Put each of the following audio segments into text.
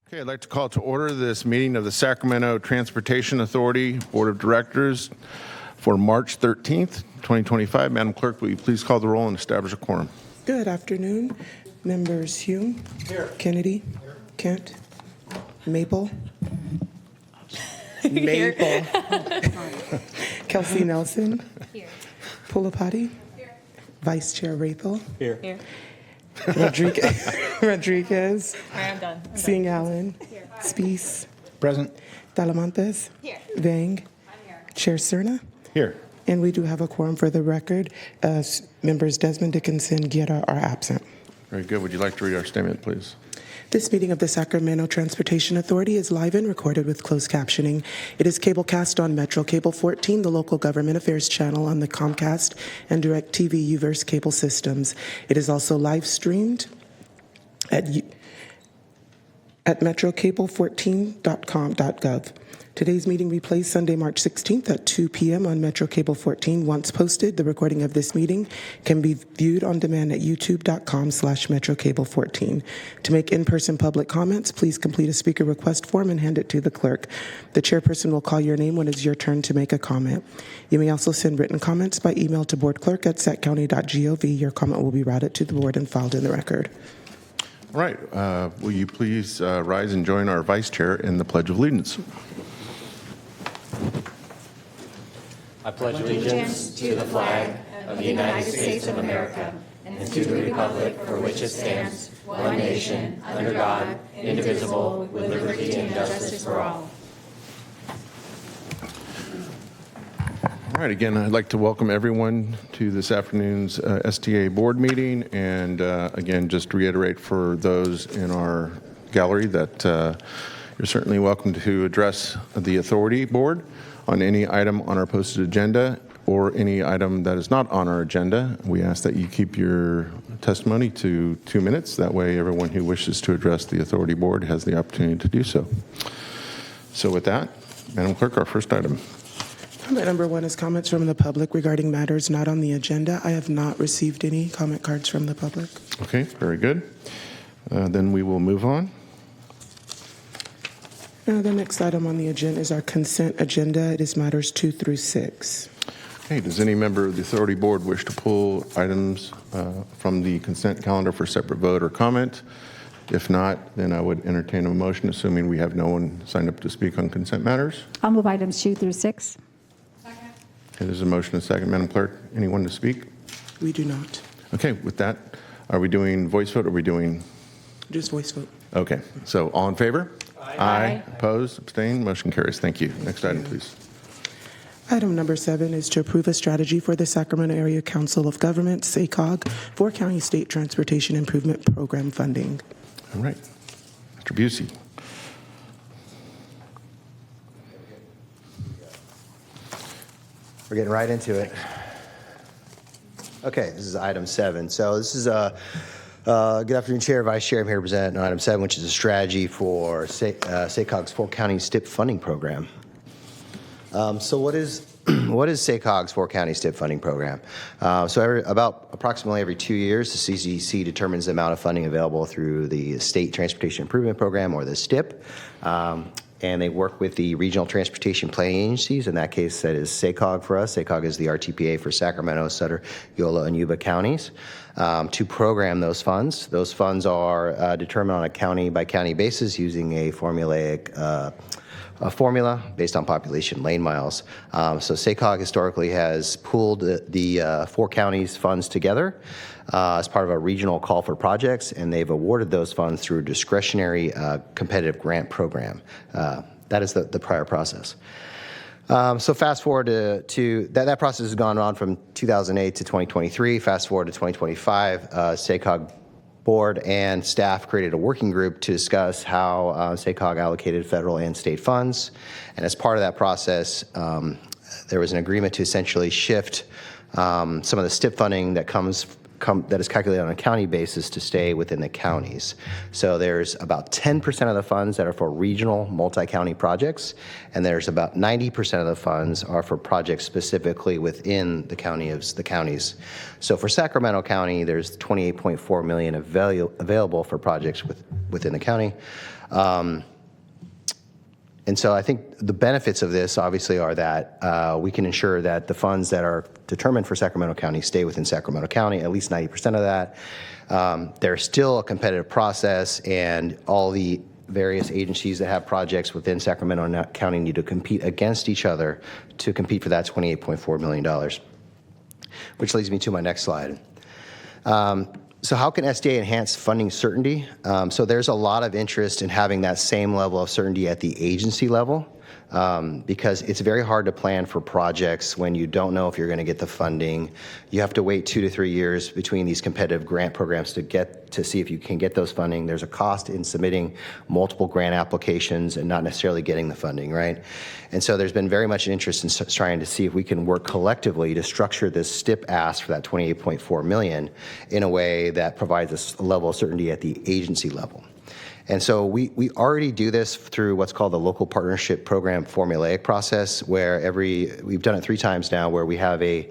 Okay, I'd like to call to order this meeting of the Sacramento Transportation Authority Board of Directors for March 13th, 2025. Madam Clerk, will you please call the roll and establish a quorum? Good afternoon. Members Hume, Here. Kennedy, Kent, Maple, Maple, Kelsey Nelson, Here. Pulapati, Vice Chair Rathel, Here. Here. Rodriguez, All right, I'm done. Singh Allen, Spees, Present. Talamantes, Here. Vang, Chair Cerna. Here. And we do have a quorum for the record. Members Desmond, Dickinson, Guerra are absent. Very good. Would you like to read our statement, please? This meeting of the Sacramento Transportation Authority is live and recorded with closed captioning. It is cablecast on Metro Cable 14, the local government affairs channel on the Comcast and DirecTV Uverse cable systems. It is also live streamed at metrocable14.com.gov. Today's meeting replays Sunday, March 16th at 2 p.m. on Metro Cable 14. Once posted, the recording of this meeting can be viewed on demand at youtube.com/metrocable14. To make in-person public comments, please complete a speaker request form and hand it to the clerk. The chairperson will call your name when it's your turn to make a comment. You may also send written comments by email to boardclerk@saccounty.gov. Your comment will be routed to the board and filed in the record. All right. Will you please rise and join our Vice Chair in the Pledge of Allegiance? I pledge allegiance to the flag of the United States of America and to the republic for which it stands, one nation, under God, indivisible, with liberty and justice for all. All right. Again, I'd like to welcome everyone to this afternoon's STA board meeting. And again, just to reiterate for those in our gallery that you're certainly welcome to address the authority board on any item on our posted agenda or any item that is not on our agenda. We ask that you keep your testimony to 2 minutes. That way, everyone who wishes to address the authority board has the opportunity to do so. So with that, Madam Clerk, our first item. Comment number 1 is comments from the public regarding matters not on the agenda. I have not received any comment cards from the public. Okay, very good. Then we will move on. The next item on the agenda is our consent agenda. It is matters 2 through 6. Okay, does any member of the authority board wish to pull items from the consent calendar for separate vote or comment? If not, then I would entertain a motion, assuming we have no one signed up to speak on consent matters. I'll move items 2 through 6. Okay, there's a motion and a second. Madam Clerk, anyone to speak? We do not. Okay, with that, are we doing voice vote or are we doing? Just voice vote. Okay, so all in favor? Aye. Opposed? Abstained? Motion carries. Thank you. Next item, please. Item number 7 is to approve a strategy for the Sacramento Area Council of Governments, SACOG, for County State Transportation Improvement Program funding. All right. Mr. Busey. We're getting right into it. Okay, this is item 7. So this is good afternoon, Chair, Vice Chair. I'm here to present item 7, which is a strategy for SACOG's 4 County STIP funding program. So what is SACOG's 4 County STIP funding program? Approximately every 2 years, the CCC determines the amount of funding available through the State Transportation Improvement Program, or the STIP. And they work with the regional transportation planning agencies. In that case, that is SACOG for us. SACOG is the RTPA for Sacramento, Sutter, Yola, and Yuba counties, to program those funds. Those funds are determined on a county-by-county basis using a formulaic formula based on population lane miles. So SACOG historically has pooled the 4 counties' funds together as part of a regional call for projects, and they've awarded those funds through a discretionary competitive grant program. That is the prior process. So fast forward to that process has gone on from 2008 to 2023. Fast forward to 2025, SACOG board and staff created a working group to discuss how SACOG allocated federal and state funds. And as part of that process, there was an agreement to essentially shift some of the STIP funding that comes that is calculated on a county basis to stay within the counties. So there's about 10% of the funds that are for regional multi-county projects, and there's about 90% of the funds are for projects specifically within the counties. So for Sacramento County, there's $28.4 million available for projects within the county. And so I think the benefits of this obviously are that we can ensure that the funds that are determined for Sacramento County stay within Sacramento County, at least 90% of that. There's still a competitive process, and all the various agencies that have projects within Sacramento County need to compete against each other to compete for that $28.4 million, which leads me to my next slide. So how can SDA enhance funding certainty? So there's a lot of interest in having that same level of certainty at the agency level, because it's very hard to plan for projects when you don't know if you're going to get the funding. You have to wait 2 to 3 years between these competitive grant programs to see if you can get those funding. There's a cost in submitting multiple grant applications and not necessarily getting the funding, right? And so there's been very much an interest in trying to see if we can work collectively to structure this STIP ask for that $28.4 million in a way that provides us a level of certainty at the agency level. And so we already do this through what's called the local partnership program formulaic process, where we've done it 3 times now, where we have a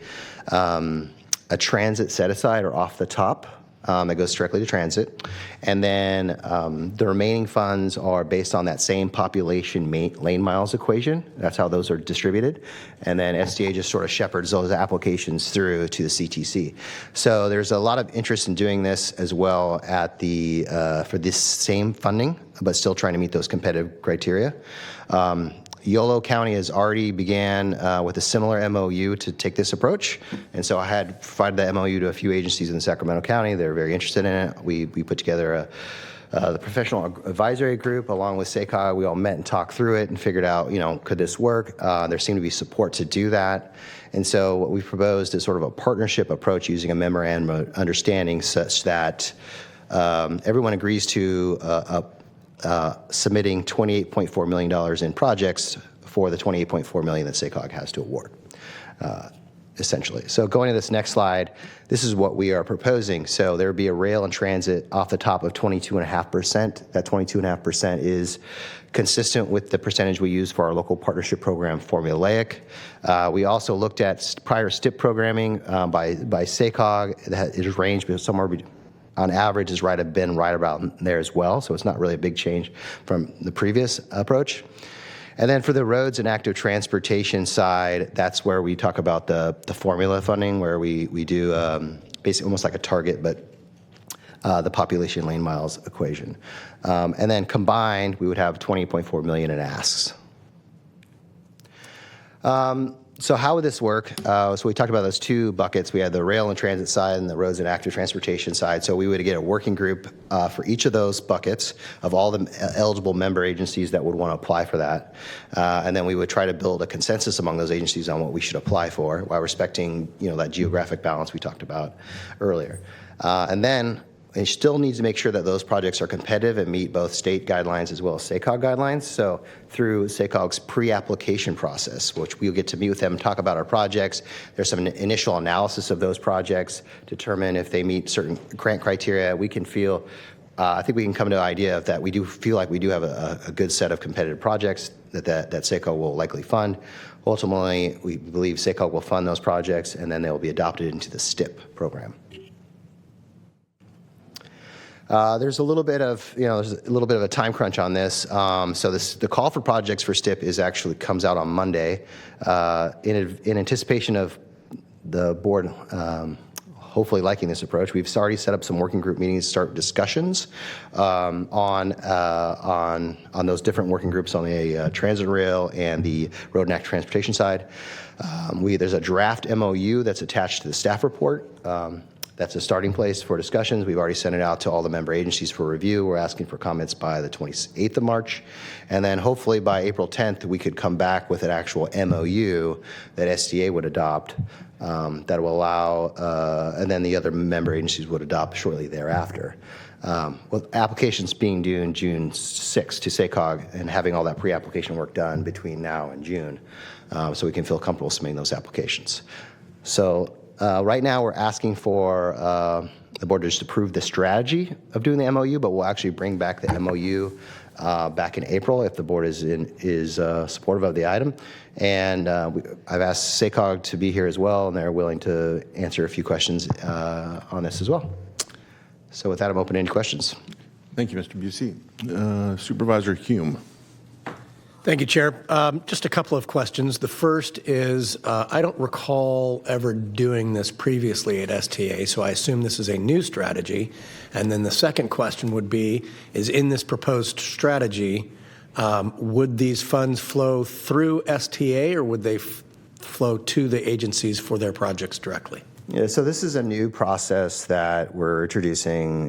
transit set aside or off the top that goes directly to transit. And then the remaining funds are based on that same population lane miles equation. That's how those are distributed. And then SDA just sort of shepherds those applications through to the CTC. So there's a lot of interest in doing this as well at for this same funding, but still trying to meet those competitive criteria. Yolo County has already began with a similar MOU to take this approach. And so I had provided that MOU to a few agencies in Sacramento County. They're very interested in it. We put together the professional advisory group along with SACOG. We all met and talked through it and figured out, could this work? There seemed to be support to do that. And so what we proposed is sort of a partnership approach using a memorandum of understanding such that everyone agrees to submitting $28.4 million in projects for the $28.4 million that SACOG has to award, essentially. So going to this next slide, this is what we are proposing. So there would be a rail and transit off the top of 22.5%. That 22.5% is consistent with the percentage we use for our local partnership program formulaic. We also looked at prior STIP programming by SACOG. It has ranged somewhere on average has been right about there as well, so it's not really a big change from the previous approach. And then for the roads and active transportation side, that's where we talk about the formula funding, where we do basically almost like a target, but the population lane miles equation. And then combined, we would have $20.4 million in asks. So how would this work? So we talked about those 2 buckets. We had the rail and transit side and the roads and active transportation side. So we would get a working group for each of those buckets of all the eligible member agencies that would want to apply for that. And then we would try to build a consensus among those agencies on what we should apply for while respecting, that geographic balance we talked about earlier. And then it still needs to make sure that those projects are competitive and meet both state guidelines as well as SACOG guidelines. So through SACOG's pre-application process, which we'll get to meet with them and talk about our projects, there's some initial analysis of those projects, determine if they meet certain grant criteria. We can feel, I think we can come to an idea of that we do feel like we do have a good set of competitive projects that SACOG will likely fund. Ultimately, we believe SACOG will fund those projects, and then they will be adopted into the STIP program. There's a little bit of a time crunch on this. So the call for projects for STIP comes out on Monday. In anticipation of the board hopefully liking this approach, we've already set up some working group meetings to start discussions on those different working groups on the transit rail and the road and active transportation side. There's a draft MOU that's attached to the staff report. That's a starting place for discussions. We've already sent it out to all the member agencies for review. We're asking for comments by the 28th of March. And then hopefully by April 10th, we could come back with an actual MOU that SDA would adopt that will allow, and then the other member agencies would adopt shortly thereafter. With applications being due in June 6th to SACOG and having all that pre-application work done between now and June, so we can feel comfortable submitting those applications. So Right now, we're asking for the board to just approve the strategy of doing the MOU, but we'll actually bring back the MOU back in April if the board is supportive of the item. And I've asked SACOG to be here as well, and they're willing to answer a few questions on this as well. So with that, I'm open to any questions. Thank you, Mr. Busey. Supervisor Hume. Thank you, Chair. Just a couple of questions. The first is, I don't recall ever doing this previously at STA, so I assume this is a new strategy. And then the second question would be, is in this proposed strategy, would these funds flow through STA, or would they flow to the agencies for their projects directly? Yeah, so this is a new process that we're introducing.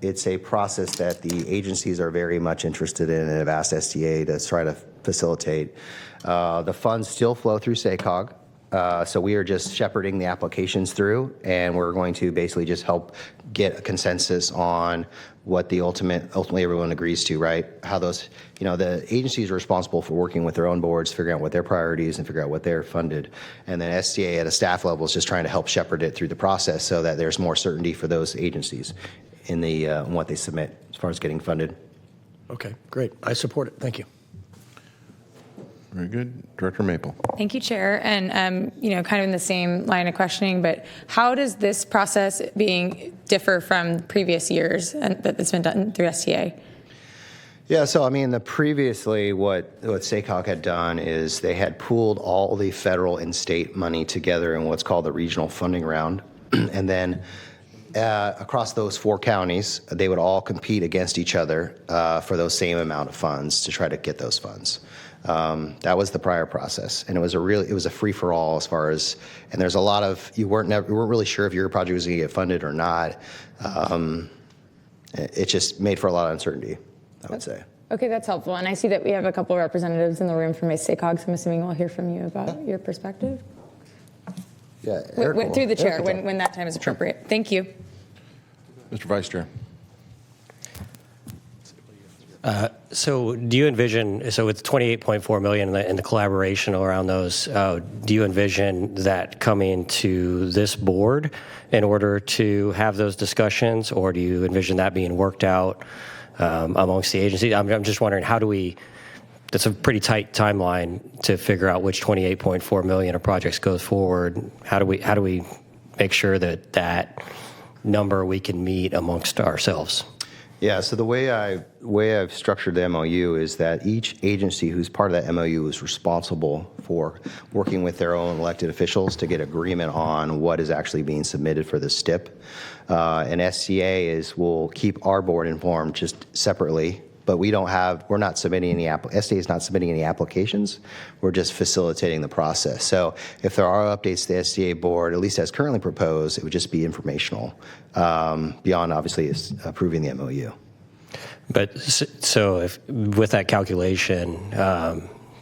It's a process that the agencies are very much interested in and have asked STA to try to facilitate. The funds still flow through SACOG, so we are just shepherding the applications through, and we're going to basically just help get a consensus on what the ultimately everyone agrees to, right? How those, the agencies are responsible for working with their own boards, figuring out what their priorities and figure out what they're funded. And then STA at a staff level is just trying to help shepherd it through the process so that there's more certainty for those agencies in what they submit as far as getting funded. Okay, great. I support it. Thank you. Very good. Director Maple. Thank you, Chair. And, kind of in the same line of questioning, but how does this process differ from previous years that's been done through STA? Yeah, so previously what SACOG had done is they had pooled all the federal and state money together in what's called the regional funding round. And then across those 4 counties, they would all compete against each other for those same amount of funds to try to get those funds. That was the prior process, and it was a free for all as far as, and there's a lot of you weren't really sure if your project was going to get funded or not. It just made for a lot of uncertainty, I would say. Okay, that's helpful. And I see that we have a couple of representatives in the room from SACOG, so I'm assuming we'll hear from you about your perspective. Yeah, Through the chair, when that time is appropriate. Thank you. Mr. Vice Chair. So do you envision, so with 28.4 million and the collaboration around those, do you envision that coming to this board in order to have those discussions, or do you envision that being worked out amongst the agencies? I'm just wondering, that's a pretty tight timeline to figure out which 28.4 million of projects goes forward. How do we make sure that number we can meet amongst ourselves? Yeah, so the way I've structured the MOU is that each agency who's part of that MOU is responsible for working with their own elected officials to get agreement on what is actually being submitted for the STIP. And SCA will keep our board informed just separately, but we're not submitting SCA is not submitting any applications. We're just facilitating the process. So if there are updates to the SCA board, at least as currently proposed, it would just be informational, beyond obviously approving the MOU. But so if with that calculation,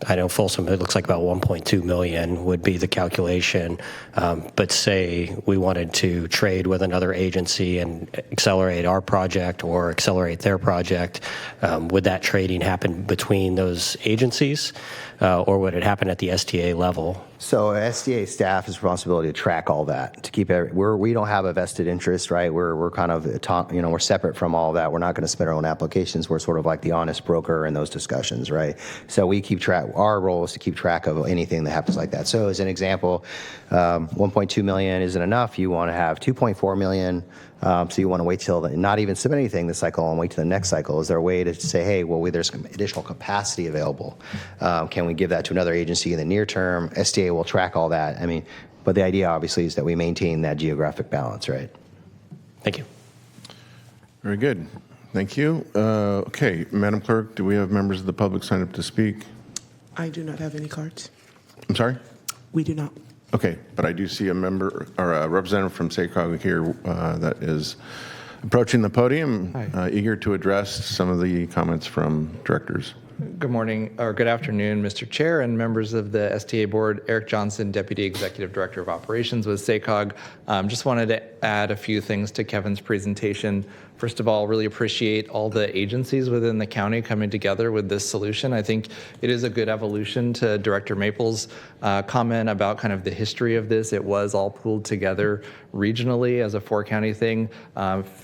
I know Folsom, it looks like about 1.2 million would be the calculation. But say we wanted to trade with another agency and accelerate our project or accelerate their project, would that trading happen between those agencies, or would it happen at the STA level? So STA staff is responsibility to track all that, to keep we don't have a vested interest, right? We're kind of we're separate from all that. We're not going to submit our own applications. We're sort of like the honest broker in those discussions, right? So we keep track. Our role is to keep track of anything that happens like that. So as an example, 1.2 million isn't enough. You want to have 2.4 million. So you want to wait till not even submit anything this cycle and wait till the next cycle. Is there a way to say, hey, well, there's some additional capacity available? Can we give that to another agency in the near term? STA will track all that. But the idea obviously is that we maintain that geographic balance, right? Thank you. Very good. Thank you. Okay, Madam Clerk, do we have members of the public sign up to speak? I do not have any cards. I'm sorry? We do not. Okay, but I do see a member or a representative from SACOG here that is approaching the podium, eager to address some of the comments from directors. Good morning, or good afternoon, Mr. Chair and members of the STA Board. Eric Johnson, Deputy Executive Director of Operations with SACOG. Just wanted to add a few things to Kevin's presentation. First of all, really appreciate all the agencies within the county coming together with this solution. I think it is a good evolution to Director Maples' comment about kind of the history of this. It was all pooled together regionally as a 4-county thing.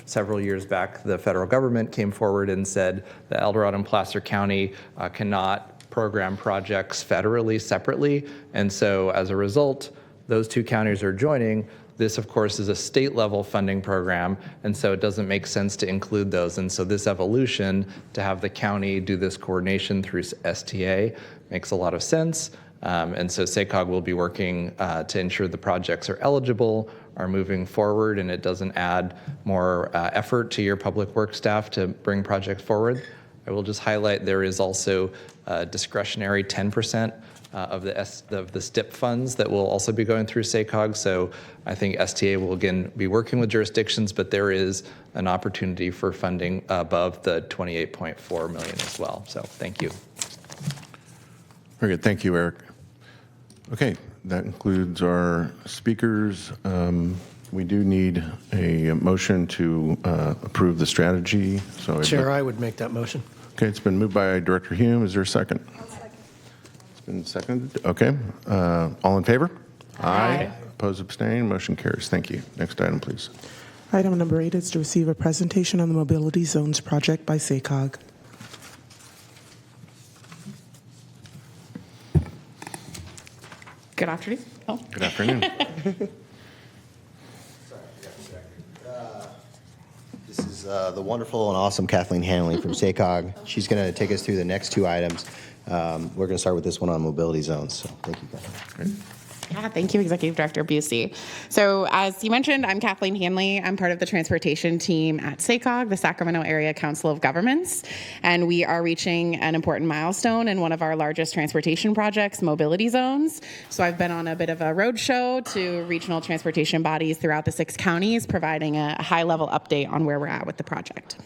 Several years back, the federal government came forward and said that El Dorado and Placer County cannot program projects federally separately. And so as a result, those 2 counties are joining. This, of course, is a state-level funding program, and so it doesn't make sense to include those. And so this evolution to have the county do this coordination through STA makes a lot of sense. And so SACOG will be working to ensure the projects are eligible, are moving forward, and it doesn't add more effort to your public works staff to bring projects forward. I will just highlight there is also discretionary 10% of the STIP funds that will also be going through SACOG. So I think STA will again be working with jurisdictions, but there is an opportunity for funding above the $28.4 million as well. So thank you. Very good. Thank you, Eric. Okay, that concludes our speakers. We do need a motion to approve the strategy. So Chair, I would make that motion. Okay, it's been moved by Director Hume. Is there a second? It's been seconded. Okay. All in favor? Aye. Opposed, abstain. Motion carries. Thank you. Next item, please. Item number 8 is to receive a presentation on the Mobility Zones project by SACOG. Good afternoon. Oh. Good afternoon. This is the wonderful and awesome Kathleen Hanley from SACOG. She's going to take us through the next 2 items. We're going to start with this one on mobility zones. So thank you, Kathleen. Great. Yeah, thank you, Executive Director Busey. So as you mentioned, I'm Kathleen Hanley. I'm part of the transportation team at SACOG, the Sacramento Area Council of Governments, and we are reaching an important milestone in one of our largest transportation projects, mobility zones. So I've been on a bit of a roadshow to regional transportation bodies throughout the 6 counties, providing a high-level update on where we're at with the project.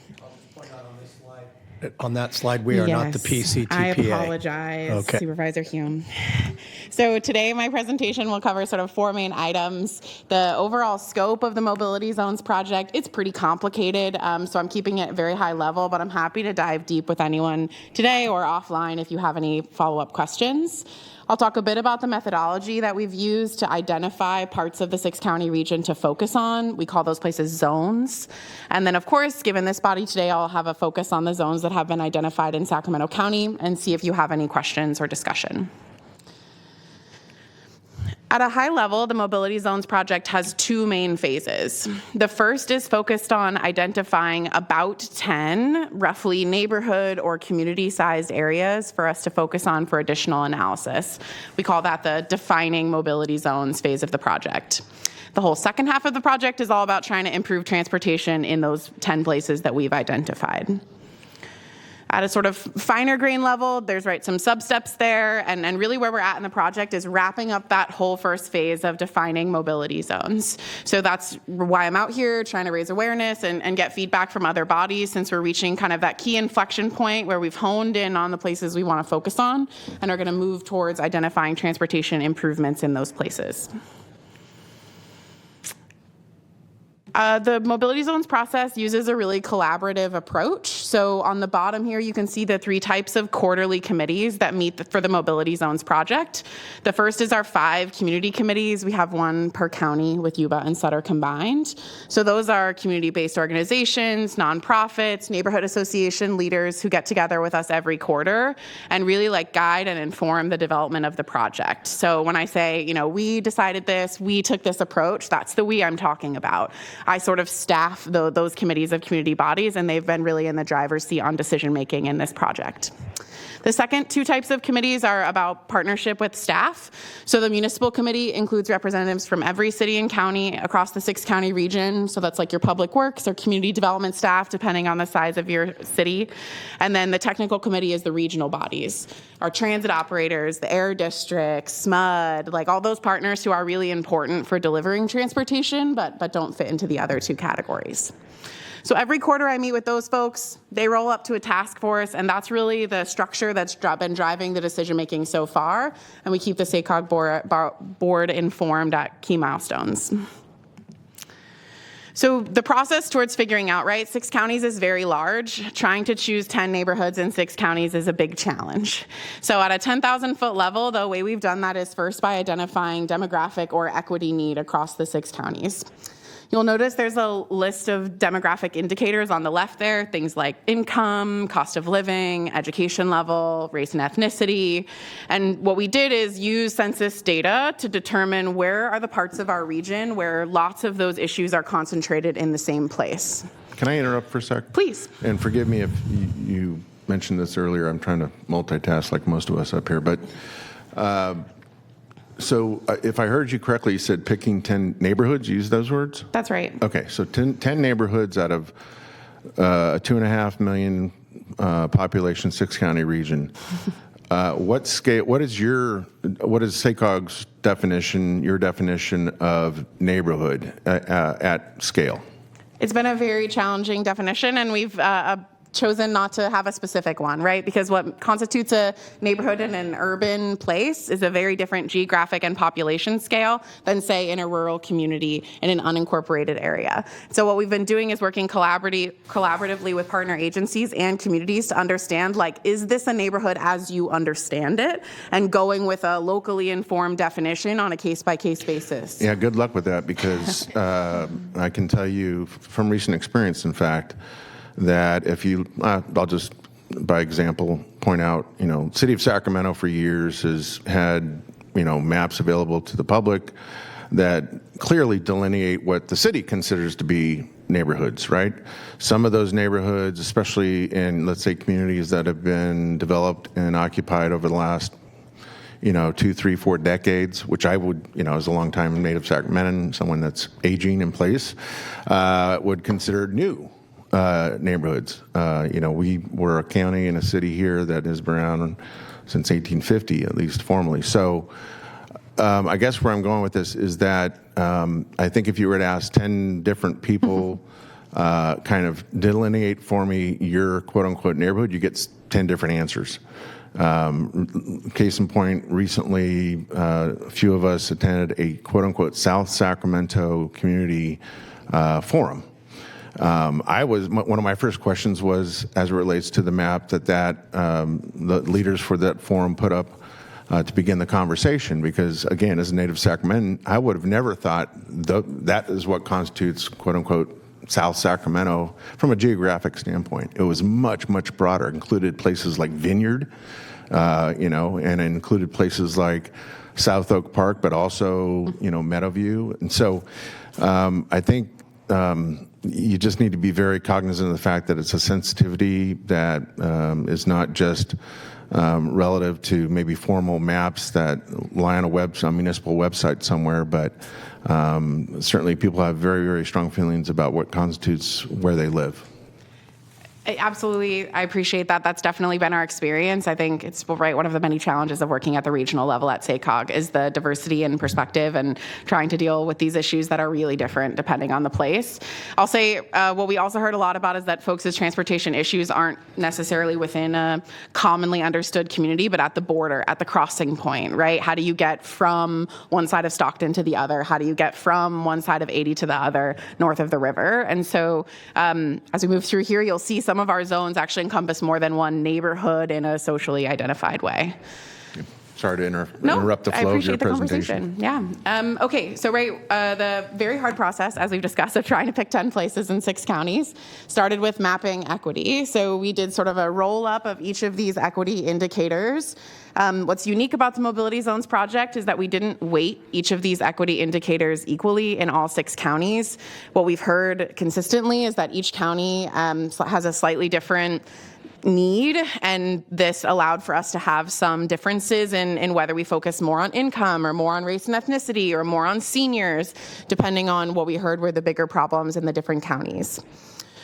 On that slide, we are not the PCTPA. I apologize, Okay. Supervisor Hume. So today my presentation will cover sort of 4 main items. The overall scope of the Mobility Zones project, it's pretty complicated, so I'm keeping it very high level, but I'm happy to dive deep with anyone today or offline if you have any follow-up questions. I'll talk a bit about the methodology that we've used to identify parts of the 6-county region to focus on. We call those places zones. And then, of course, given this body today, I'll have a focus on the zones that have been identified in Sacramento County and see if you have any questions or discussion. At a high level, the Mobility Zones project has 2 main phases. The first is focused on identifying about 10 roughly neighborhood or community-sized areas for us to focus on for additional analysis. We call that the defining mobility zones phase of the project. The whole second half of the project is all about trying to improve transportation in those 10 places that we've identified. At a sort of finer grain level, there's some sub-steps there, and really where we're at in the project is wrapping up that whole first phase of defining mobility zones. So that's why I'm out here trying to raise awareness and get feedback from other bodies, since we're reaching kind of that key inflection point where we've honed in on the places we want to focus on and are going to move towards identifying transportation improvements in those places. The Mobility Zones process uses a really collaborative approach. So on the bottom here, you can see the 3 types of quarterly committees that meet for the Mobility Zones project. The first is our 5 community committees. We have 1 per county with Yuba and Sutter combined. So those are community-based organizations, nonprofits, neighborhood association leaders who get together with us every quarter and really guide and inform the development of the project. So when I say, we decided this, we took this approach, that's the we I'm talking about. I sort of staff those committees of community bodies, and they've been really in the driver's seat on decision-making in this project. The second 2 types of committees are about partnership with staff. So the municipal committee includes representatives from every city and county across the 6-county region. So that's your public works or community development staff, depending on the size of your city. And then the technical committee is the regional bodies, our transit operators, the air districts, SMUD, all those partners who are really important for delivering transportation, but don't fit into the other 2 categories. So every quarter I meet with those folks, they roll up to a task force, and that's really the structure that's been driving the decision-making so far, and we keep the SACOG board informed at key milestones. So the process towards figuring out, right, 6 counties is very large. Trying to choose 10 neighborhoods in 6 counties is a big challenge. So at a 10,000-foot level, the way we've done that is first by identifying demographic or equity need across the 6 counties. You'll notice there's a list of demographic indicators on the left there, things like income, cost of living, education level, race and ethnicity. And what we did is use census data to determine where are the parts of our region where lots of those issues are concentrated in the same place. Can I interrupt for a sec? Please. And forgive me if you mentioned this earlier. I'm trying to multitask like most of us up here. But so if I heard you correctly, you said picking 10 neighborhoods, you used those words? That's right. Okay, so 10 neighborhoods out of a 2.5 million population, 6-county region. What scale? What is SACOG's definition, your definition of neighborhood at scale? It's been a very challenging definition, and we've chosen not to have a specific one, right? Because what constitutes a neighborhood in an urban place is a very different geographic and population scale than, say, in a rural community in an unincorporated area. So what we've been doing is working collaboratively with partner agencies and communities to understand, like, is this a neighborhood as you understand it? And going with a locally informed definition on a case-by-case basis. Yeah, good luck with that, because I can tell you from recent experience, in fact, that if you, I'll just, by example, point out, City of Sacramento for years has had, maps available to the public that clearly delineate what the city considers to be neighborhoods, right? Some of those neighborhoods, especially in, let's say, communities that have been developed and occupied over the last 2, 3, 4 decades, which I would, as a long-time native Sacramentan, someone that's aging in place, would consider new neighborhoods. We were a county and a city here that has been around since 1850, at least formally. So I guess where I'm going with this is that I think if you were to ask 10 different people, kind of delineate for me your quote-unquote neighborhood, you get 10 different answers. Case in point, recently, a few of us attended a quote-unquote South Sacramento community forum. One of my first questions was, as it relates to the map that the leaders for that forum put up to begin the conversation, because again, as a native Sacramentan, I would have never thought that is what constitutes quote unquote South Sacramento from a geographic standpoint. It was much, much broader. It included places like Vineyard, and it included places like South Oak Park, but also, Meadowview. And so I think you just need to be very cognizant of the fact that it's a sensitivity that is not just relative to maybe formal maps that lie on a municipal website somewhere, but certainly people have very, very strong feelings about what constitutes where they live. Absolutely. I appreciate that. That's definitely been our experience. I think it's right. One of the many challenges of working at the regional level at SACOG is the diversity in perspective and trying to deal with these issues that are really different depending on the place. I'll say what we also heard a lot about is that folks' transportation issues aren't necessarily within a commonly understood community, but at the border, at the crossing point, right? How do you get from one side of Stockton to the other? How do you get from one side of 80 to the other north of the river? And so as we move through here, you'll see some of our zones actually encompass more than one neighborhood in a socially identified way. Sorry to interrupt the flow of your presentation. Yeah. Okay, so the very hard process, as we've discussed, of trying to pick 10 places in 6 counties started with mapping equity. So we did sort of a roll-up of each of these equity indicators. What's unique about the Mobility Zones project is that we didn't weight each of these equity indicators equally in all 6 counties. What we've heard consistently is that each county has a slightly different need, and this allowed for us to have some differences in whether we focus more on income or more on race and ethnicity or more on seniors, depending on what we heard were the bigger problems in the different counties.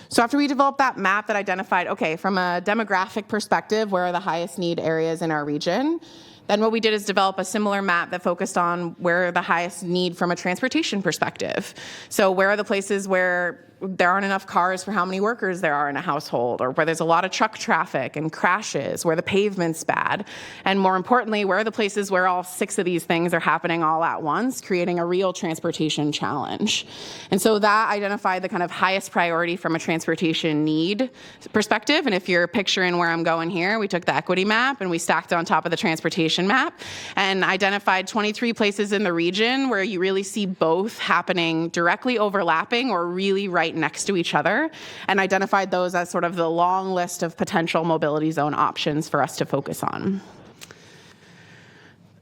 So after we developed that map that identified, okay, from a demographic perspective, where are the highest need areas in our region? Then what we did is develop a similar map that focused on where are the highest need from a transportation perspective. So where are the places where there aren't enough cars for how many workers there are in a household, or where there's a lot of truck traffic and crashes, where the pavement's bad. And more importantly, where are the places where all 6 of these things are happening all at once, creating a real transportation challenge. And so that identified the kind of highest priority from a transportation need perspective. And if you're picturing where I'm going here, we took the equity map and we stacked it on top of the transportation map and identified 23 places in the region where you really see both happening directly overlapping or really right next to each other, and identified those as sort of the long list of potential mobility zone options for us to focus on.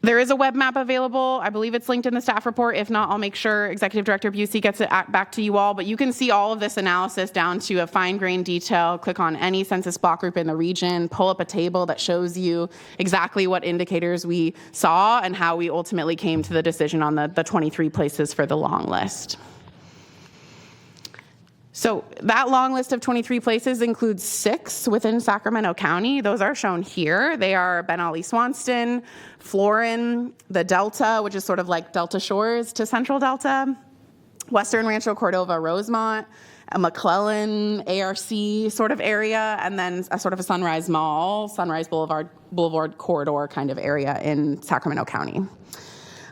There is a web map available. I believe it's linked in the staff report. If not, I'll make sure Executive Director Busey gets it back to you all. But you can see all of this analysis down to a fine-grained detail. Click on any census block group in the region, pull up a table that shows you exactly what indicators we saw and how we ultimately came to the decision on the 23 places for the long list. So that long list of 23 places includes 6 within Sacramento County. Those are shown here. They are Ben Ali Swanston, Florin, the Delta, which is sort of like Delta Shores to Central Delta, Western Rancho Cordova, Rosemont, a McClellan, ARC sort of area, and then a sort of a Sunrise Mall, Sunrise Boulevard corridor kind of area in Sacramento County.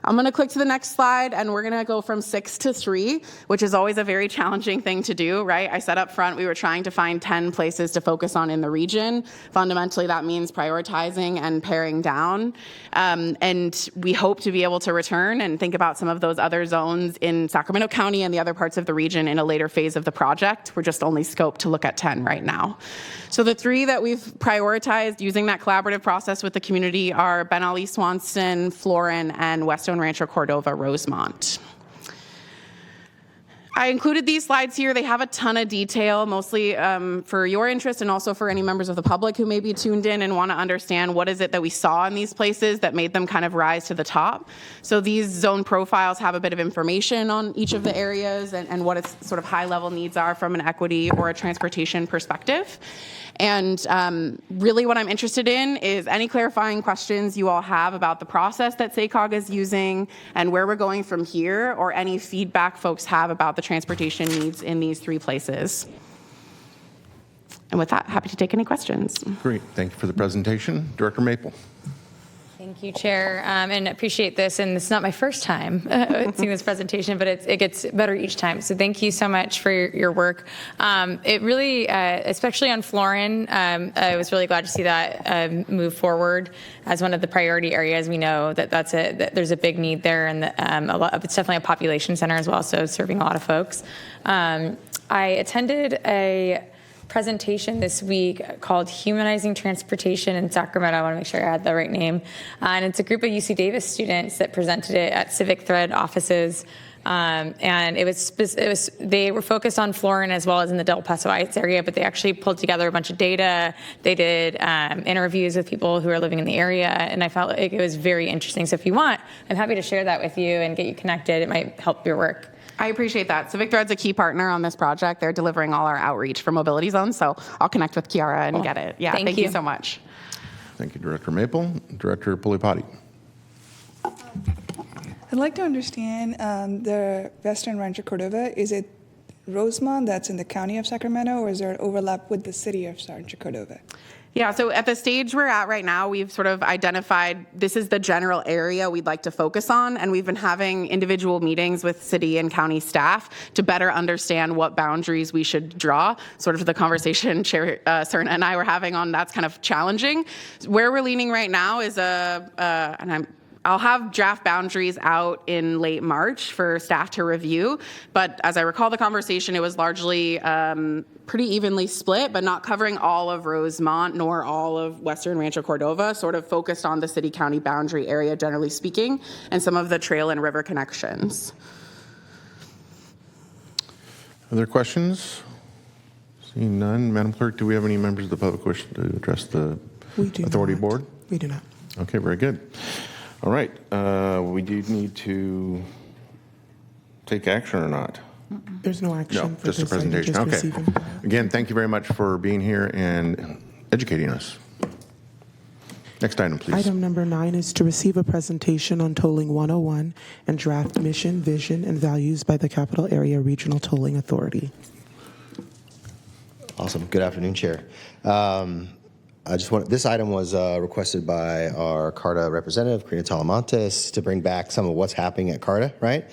I'm going to click to the next slide, and we're going to go from 6 to 3, which is always a very challenging thing to do, right? I said up front we were trying to find 10 places to focus on in the region. Fundamentally, that means prioritizing and paring down. And we hope to be able to return and think about some of those other zones in Sacramento County and the other parts of the region in a later phase of the project. We're just only scoped to look at 10 right now. So the 3 that we've prioritized using that collaborative process with the community are Ben Ali Swanston, Florin, and Western Rancho Cordova, Rosemont. I included these slides here. They have a ton of detail, mostly for your interest and also for any members of the public who may be tuned in and want to understand what is it that we saw in these places that made them kind of rise to the top. So these zone profiles have a bit of information on each of the areas and what its sort of high-level needs are from an equity or a transportation perspective. And really what I'm interested in is any clarifying questions you all have about the process that SACOG is using and where we're going from here, or any feedback folks have about the transportation needs in these 3 places. And with that, happy to take any questions. Great. Thank you for the presentation. Director Maple. Thank you, Chair, and appreciate this. And it's not my first time seeing this presentation, but it gets better each time. So thank you so much for your work. It really, especially on Florin, I was really glad to see that move forward as one of the priority areas. We know that that there's a big need there, and it's definitely a population center as well, so serving a lot of folks. I attended a presentation this week called Humanizing Transportation in Sacramento. I want to make sure I had the right name. And it's a group of UC Davis students that presented it at Civic Thread offices. And they were focused on Florin as well as in the Del Paso Heights area, but they actually pulled together a bunch of data. They did interviews with people who are living in the area, and I felt like it was very interesting. So if you want, I'm happy to share that with you and get you connected. It might help your work. I appreciate that. Civic Thread's a key partner on this project. They're delivering all our outreach for mobility zones, so I'll connect with Kiara and get it. Yeah, thank you so much. Thank you, Director Maple. Director Pulipati. I'd like to understand the Western Rancho Cordova. Is it Rosemont that's in the county of Sacramento, or is there an overlap with the city of Rancho Cordova? Yeah, so at the stage we're at right now, we've sort of identified this is the general area we'd like to focus on, and we've been having individual meetings with city and county staff to better understand what boundaries we should draw. Sort of the conversation Chair Serna and I were having on that's kind of challenging. Where we're leaning right now is I'll have draft boundaries out in late March for staff to review, but as I recall the conversation, it was largely pretty evenly split, but not covering all of Rosemont nor all of Western Rancho Cordova, sort of focused on the city-county boundary area, generally speaking, and some of the trail and river connections. Other questions? Seeing none, Madam Clerk, do we have any members of the public wish to address the Authority Board? We do not. Okay, very good. All right, we do need to take action or not? There's no action. No, for just a this item, presentation. just Okay. receiving. Again, thank you very much for being here and educating us. Next item, please. Item number 9 is to receive a presentation on Tolling 101 and draft mission, vision, and values by the Capital Area Regional Tolling Authority. Awesome. Good afternoon, Chair. This item was requested by our CARTA representative, Karina Talamantes, to bring back some of what's happening at CARTA, right?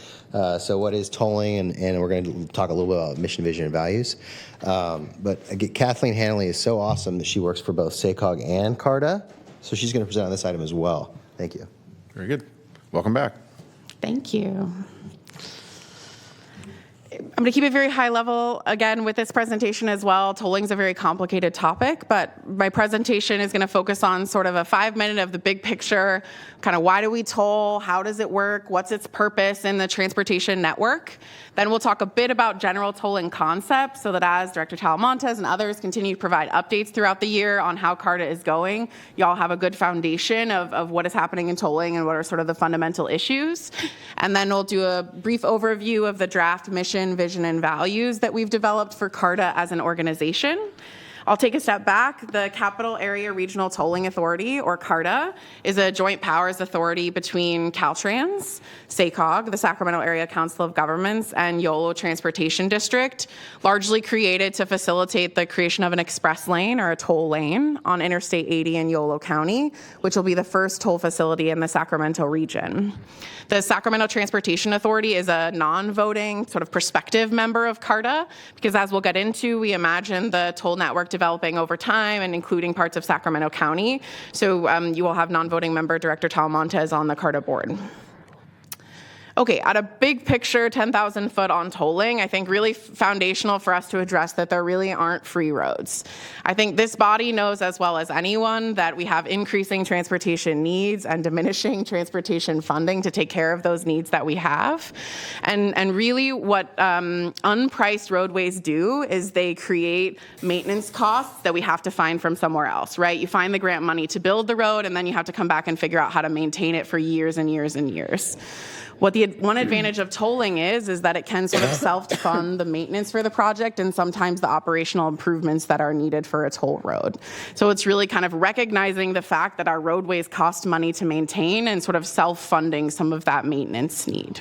So what is tolling, and we're going to talk a little bit about mission, vision, and values. But again, Kathleen Hanley is so awesome that she works for both SACOG and CARTA, so she's going to present on this item as well. Thank you. Very good. Welcome back. Thank you. I'm going to keep it very high level again with this presentation as well. Tolling is a very complicated topic, but my presentation is going to focus on sort of a 5-minute of the big picture, kind of why do we toll, how does it work, what's its purpose in the transportation network. Then we'll talk a bit about general tolling concepts so that as Director Talamantes and others continue to provide updates throughout the year on how CARTA is going, y'all have a good foundation of what is happening in tolling and what are sort of the fundamental issues. And then we'll do a brief overview of the draft mission, vision, and values that we've developed for CARTA as an organization. I'll take a step back. The Capital Area Regional Tolling Authority, or CARTA, is a joint powers authority between Caltrans, SACOG, the Sacramento Area Council of Governments, and YOLO Transportation District, largely created to facilitate the creation of an express lane or a toll lane on Interstate 80 in YOLO County, which will be the first toll facility in the Sacramento region. The Sacramento Transportation Authority is a non-voting, sort of prospective member of CARTA, because as we'll get into, we imagine the toll network developing over time and including parts of Sacramento County. So you will have non-voting member Director Talamantes on the CARTA board. Okay, at a big picture, 10,000 foot on tolling, I think really foundational for us to address that there really aren't free roads. I think this body knows as well as anyone that we have increasing transportation needs and diminishing transportation funding to take care of those needs that we have. And really what unpriced roadways do is they create maintenance costs that we have to find from somewhere else, right? You find the grant money to build the road and then you have to come back and figure out how to maintain it for years and years and years. What the one advantage of tolling is that it can sort of self-fund the maintenance for the project and sometimes the operational improvements that are needed for a toll road. So it's really kind of recognizing the fact that our roadways cost money to maintain and sort of self-funding some of that maintenance need.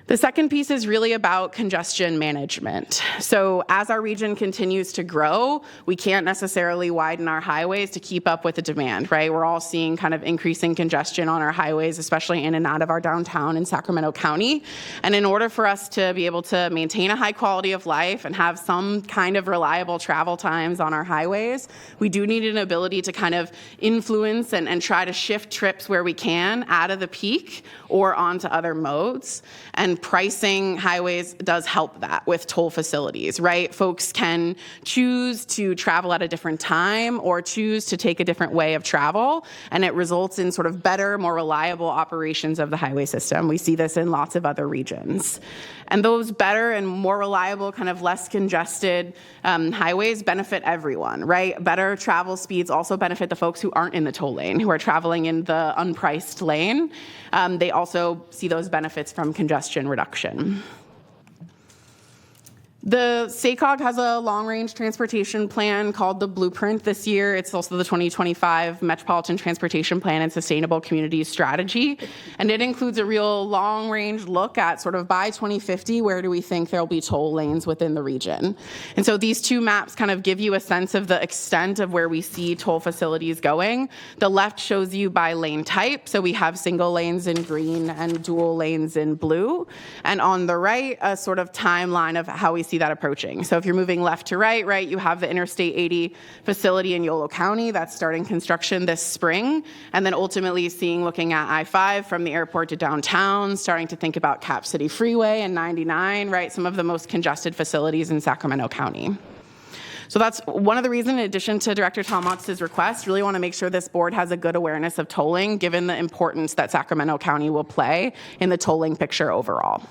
The second piece is really about congestion management. So as our region continues to grow, we can't necessarily widen our highways to keep up with the demand, right? We're all seeing kind of increasing congestion on our highways, especially in and out of our downtown in Sacramento County. And in order for us to be able to maintain a high quality of life and have some kind of reliable travel times on our highways, we do need an ability to kind of influence and try to shift trips where we can out of the peak or onto other modes. And pricing highways does help that with toll facilities, right? Folks can choose to travel at a different time or choose to take a different way of travel, and it results in sort of better, more reliable operations of the highway system. We see this in lots of other regions. And those better and more reliable, kind of less congested highways benefit everyone, right? Better travel speeds also benefit the folks who aren't in the toll lane, who are traveling in the unpriced lane. They also see those benefits from congestion reduction. The SACOG has a long-range transportation plan called the Blueprint this year. It's also the 2025 Metropolitan Transportation Plan and Sustainable Communities Strategy. And it includes a real long-range look at sort of by 2050, where do we think there'll be toll lanes within the region? And so these two maps kind of give you a sense of the extent of where we see toll facilities going. The left shows you by lane type. So we have single lanes in green and dual lanes in blue. And on the right, a sort of timeline of how we see that approaching. So if you're moving left to right, you have the Interstate 80 facility in YOLO County that's starting construction this spring, and then ultimately looking at I-5 from the airport to downtown, starting to think about Cap City Freeway and 99, right? Some of the most congested facilities in Sacramento County. So that's one of the reasons, in addition to Director Talamantes' request, really want to make sure this board has a good awareness of tolling, given the importance that Sacramento County will play in the tolling picture overall.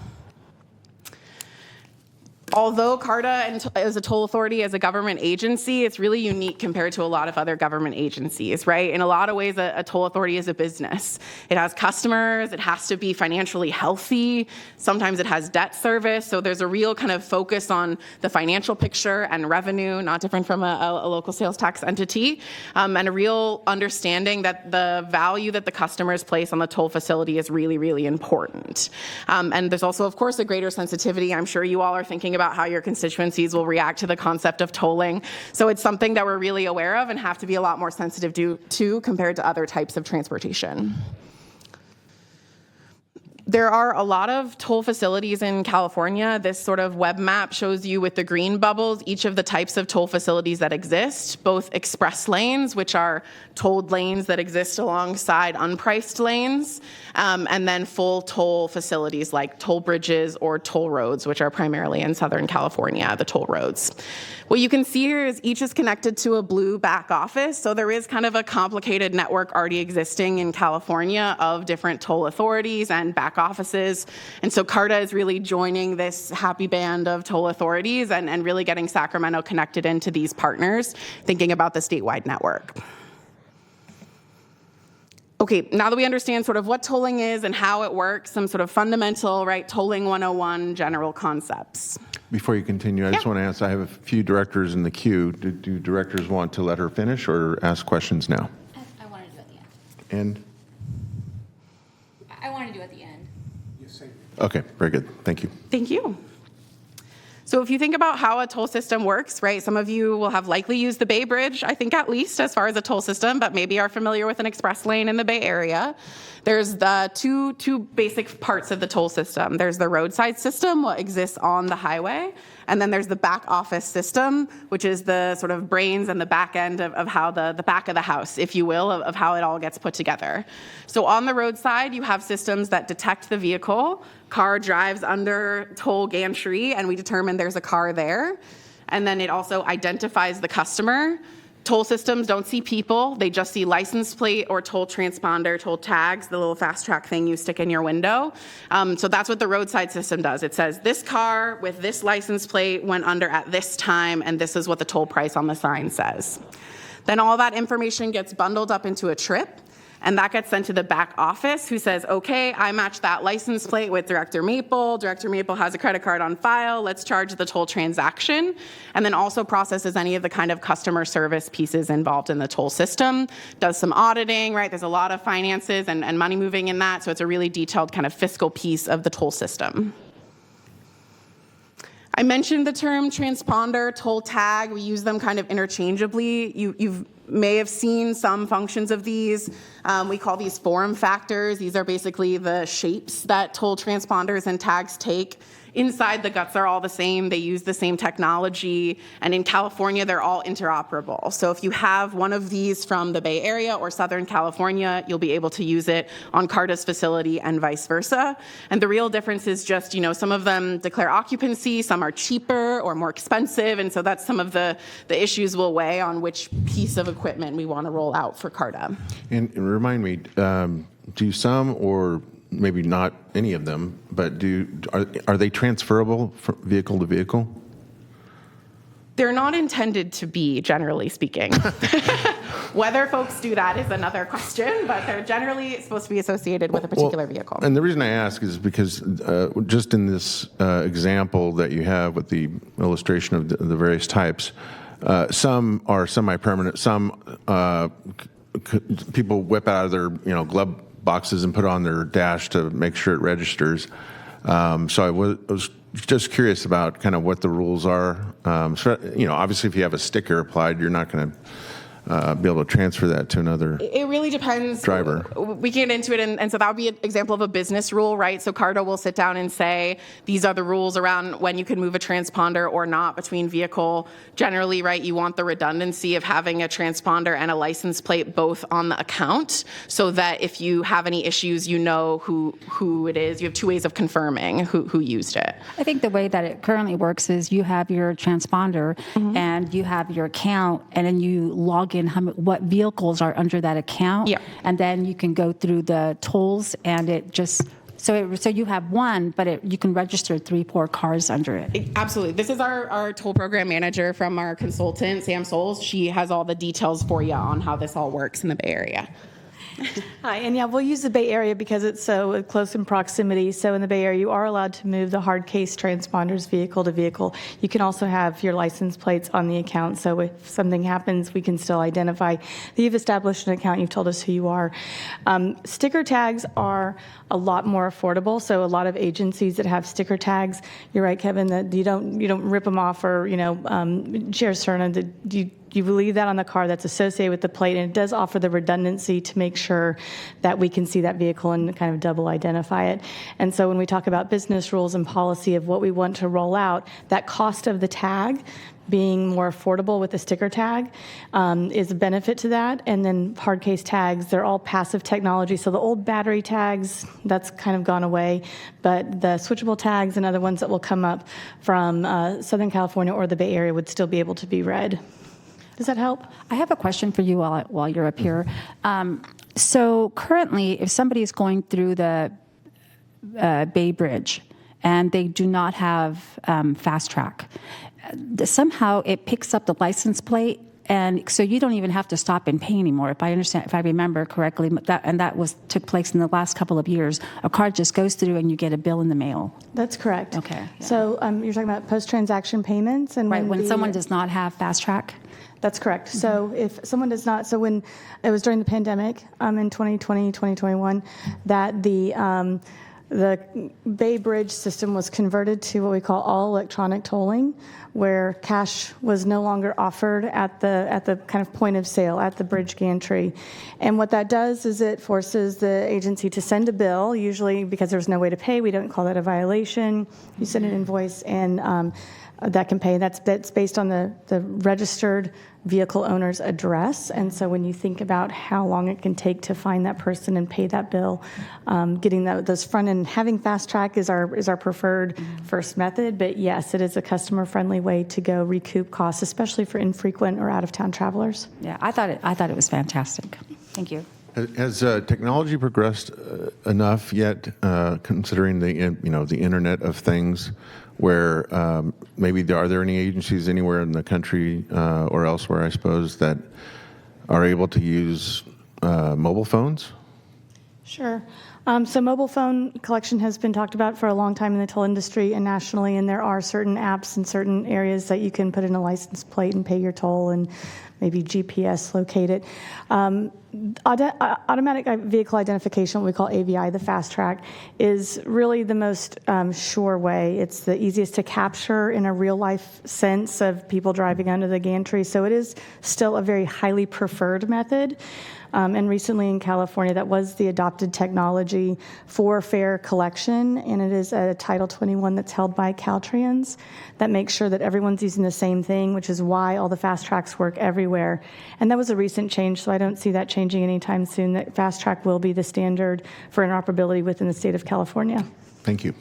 Although CARTA is a toll authority as a government agency, it's really unique compared to a lot of other government agencies, right? In a lot of ways, a toll authority is a business. It has customers, it has to be financially healthy, sometimes it has debt service, so there's a real kind of focus on the financial picture and revenue, not different from a local sales tax entity, and a real understanding that the value that the customers place on the toll facility is really, really important. And there's also, of course, a greater sensitivity. I'm sure you all are thinking about how your constituencies will react to the concept of tolling. So it's something that we're really aware of and have to be a lot more sensitive to compared to other types of transportation. There are a lot of toll facilities in California. This sort of web map shows you with the green bubbles each of the types of toll facilities that exist, both express lanes, which are tolled lanes that exist alongside unpriced lanes, and then full toll facilities like toll bridges or toll roads, which are primarily in Southern California, the toll roads. What you can see here is each is connected to a blue back office, so there is kind of a complicated network already existing in California of different toll authorities and back offices. And so CARTA is really joining this happy band of toll authorities and really getting Sacramento connected into these partners, thinking about the statewide network. Okay, now that we understand sort of what tolling is and how it works, some sort of fundamental, right, tolling 101 general concepts. Before you continue, I just want to ask, I have a few directors in the queue. Do directors want to let her finish or ask questions now? I want to do it at the end. And? I want to do it at the end. Okay, very good. Thank you. Thank you. So if you think about how a toll system works, right, some of you will have likely used the Bay Bridge, I think at least as far as a toll system, but maybe are familiar with an express lane in the Bay Area. There's the two basic parts of the toll system. There's the roadside system, what exists on the highway, and then there's the back office system, which is the sort of brains and the back end of how the back of the house, if you will, of how it all gets put together. So on the roadside, you have systems that detect the vehicle. Car drives under toll gantry, and we determine there's a car there. And then it also identifies the customer. Toll systems don't see people. They just see license plate or toll transponder, toll tags, the little fast track thing you stick in your window. So that's what the roadside system does. It says this car with this license plate went under at this time, and this is what the toll price on the sign says. Then all that information gets bundled up into a trip, and that gets sent to the back office, who says, okay, I match that license plate with Director Maple. Director Maple has a credit card on file. Let's charge the toll transaction. And then also processes any of the kind of customer service pieces involved in the toll system. Does some auditing, right? There's a lot of finances and money moving in that. So it's a really detailed kind of fiscal piece of the toll system. I mentioned the term transponder, toll tag. We use them kind of interchangeably. You may have seen some functions of these. We call these form factors. These are basically the shapes that toll transponders and tags take. Inside, the guts are all the same. They use the same technology. And in California, they're all interoperable. So if you have one of these from the Bay Area or Southern California, you'll be able to use it on CARTA's facility and vice versa. And the real difference is just, some of them declare occupancy, some are cheaper or more expensive. And so that's some of the issues we'll weigh on which piece of equipment we want to roll out for CARTA. And remind me, do some or maybe not any of them, but are they transferable from vehicle to vehicle? They're not intended to be, generally speaking. Whether folks do that is another question, but they're generally supposed to be associated with a particular vehicle. And the reason I ask is because just in this example that you have with the illustration of the various types, some are semi-permanent, some people whip out of their glove boxes and put it on their dash to make sure it registers. So I was just curious about kind of what the rules are. Obviously if you have a sticker applied, you're not going to be able to transfer that to another It really depends. Driver. We can get into it, and so that would be an example of a business rule, right? So CARTA will sit down and say, these are the rules around when you can move a transponder or not between vehicle. Generally, right, you want the redundancy of having a transponder and a license plate both on the account so that if you have any issues, you know who it is. You have two ways of confirming who used it. I think the way that it currently works is you have your transponder and you have your account, and then you log in what vehicles are under that account. Yeah. And then you can go through the tolls, and it just so you have one, but you can register 3-4 cars under it. Absolutely. This is our toll program manager from our consultant, Sam Souls. She has all the details for you on how this all works in the Bay Area. Hi, and yeah, we'll use the Bay Area because it's so close in proximity. So in the Bay Area, you are allowed to move the hard case transponders vehicle to vehicle. You can also have your license plates on the account. So if something happens, we can still identify that you've established an account, you've told us who you are. Sticker tags are a lot more affordable. So a lot of agencies that have sticker tags, you're right, Kevin, that you don't rip them off, or Chair Cerna, that you leave that on the car that's associated with the plate, and it does offer the redundancy to make sure that we can see that vehicle and kind of double identify it. And so when we talk about business rules and policy of what we want to roll out, that cost of the tag being more affordable with the sticker tag is a benefit to that. And then hard case tags, they're all passive technology. So the old battery tags, that's kind of gone away. But the switchable tags and other ones that will come up from Southern California or the Bay Area would still be able to be read. Does that help? I have a question for you while you're up here. So currently, if somebody is going through the Bay Bridge and they do not have fast track, somehow it picks up the license plate, and so you don't even have to stop and pay anymore. If I remember correctly, that took place in the last couple of years. A car just goes through and you get a bill in the mail. That's correct. Okay. Yeah. So you're talking about post-transaction payments, and right when someone does not have fast track. That's correct. So if someone does not, so when it was during the pandemic in 2020, 2021, that the Bay Bridge system was converted to what we call all electronic tolling, where cash was no longer offered at the kind of point of sale at the bridge gantry. And what that does is it forces the agency to send a bill, usually because there's no way to pay. We don't call that a violation. You send an invoice, and that can pay. That's based on the registered vehicle owner's address. And so when you think about how long it can take to find that person and pay that bill, getting those front end, having fast track is our preferred first method. But yes, it is a customer friendly way to go recoup costs, especially for infrequent or out of town travelers. Yeah, I thought it was fantastic. Thank you. Has technology progressed enough yet, considering the Internet of Things, where maybe are there any agencies anywhere in the country or elsewhere, I suppose, that are able to use mobile phones? Sure. So mobile phone collection has been talked about for a long time in the toll industry and nationally, and there are certain apps in certain areas that you can put in a license plate and pay your toll and maybe GPS locate it. Automatic vehicle identification, what we call AVI, the fast track, is really the most sure way. It's the easiest to capture in a real life sense of people driving under the gantry. So it is still a very highly preferred method. And recently in California, that was the adopted technology for fare collection, and it is a Title 21 that's held by Caltrans that makes sure that everyone's using the same thing, which is why all the fast tracks work everywhere. And that was a recent change, so I don't see that changing anytime soon, that fast track will be the standard for interoperability within the state of California. Thank you.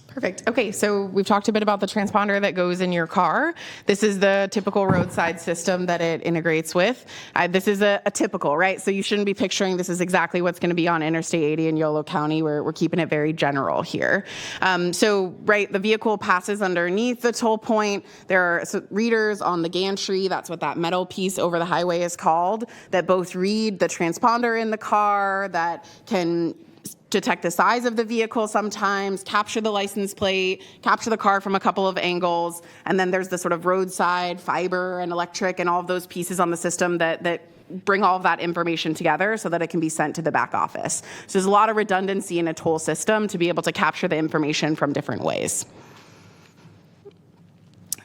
Perfect. Okay, so we've talked a bit about the transponder that goes in your car. This is the typical roadside system that it integrates with. This is a typical, right? So you shouldn't be picturing this is exactly what's going to be on Interstate 80 in Yolo County. We're keeping it very general here. Right, the vehicle passes underneath the toll point. There are readers on the gantry. That's what that metal piece over the highway is called, that both read the transponder in the car, that can detect the size of the vehicle sometimes, capture the license plate, capture the car from a couple of angles, and then there's the sort of roadside fiber and electric and all of those pieces on the system that bring all of that information together so that it can be sent to the back office. So there's a lot of redundancy in a toll system to be able to capture the information from different ways.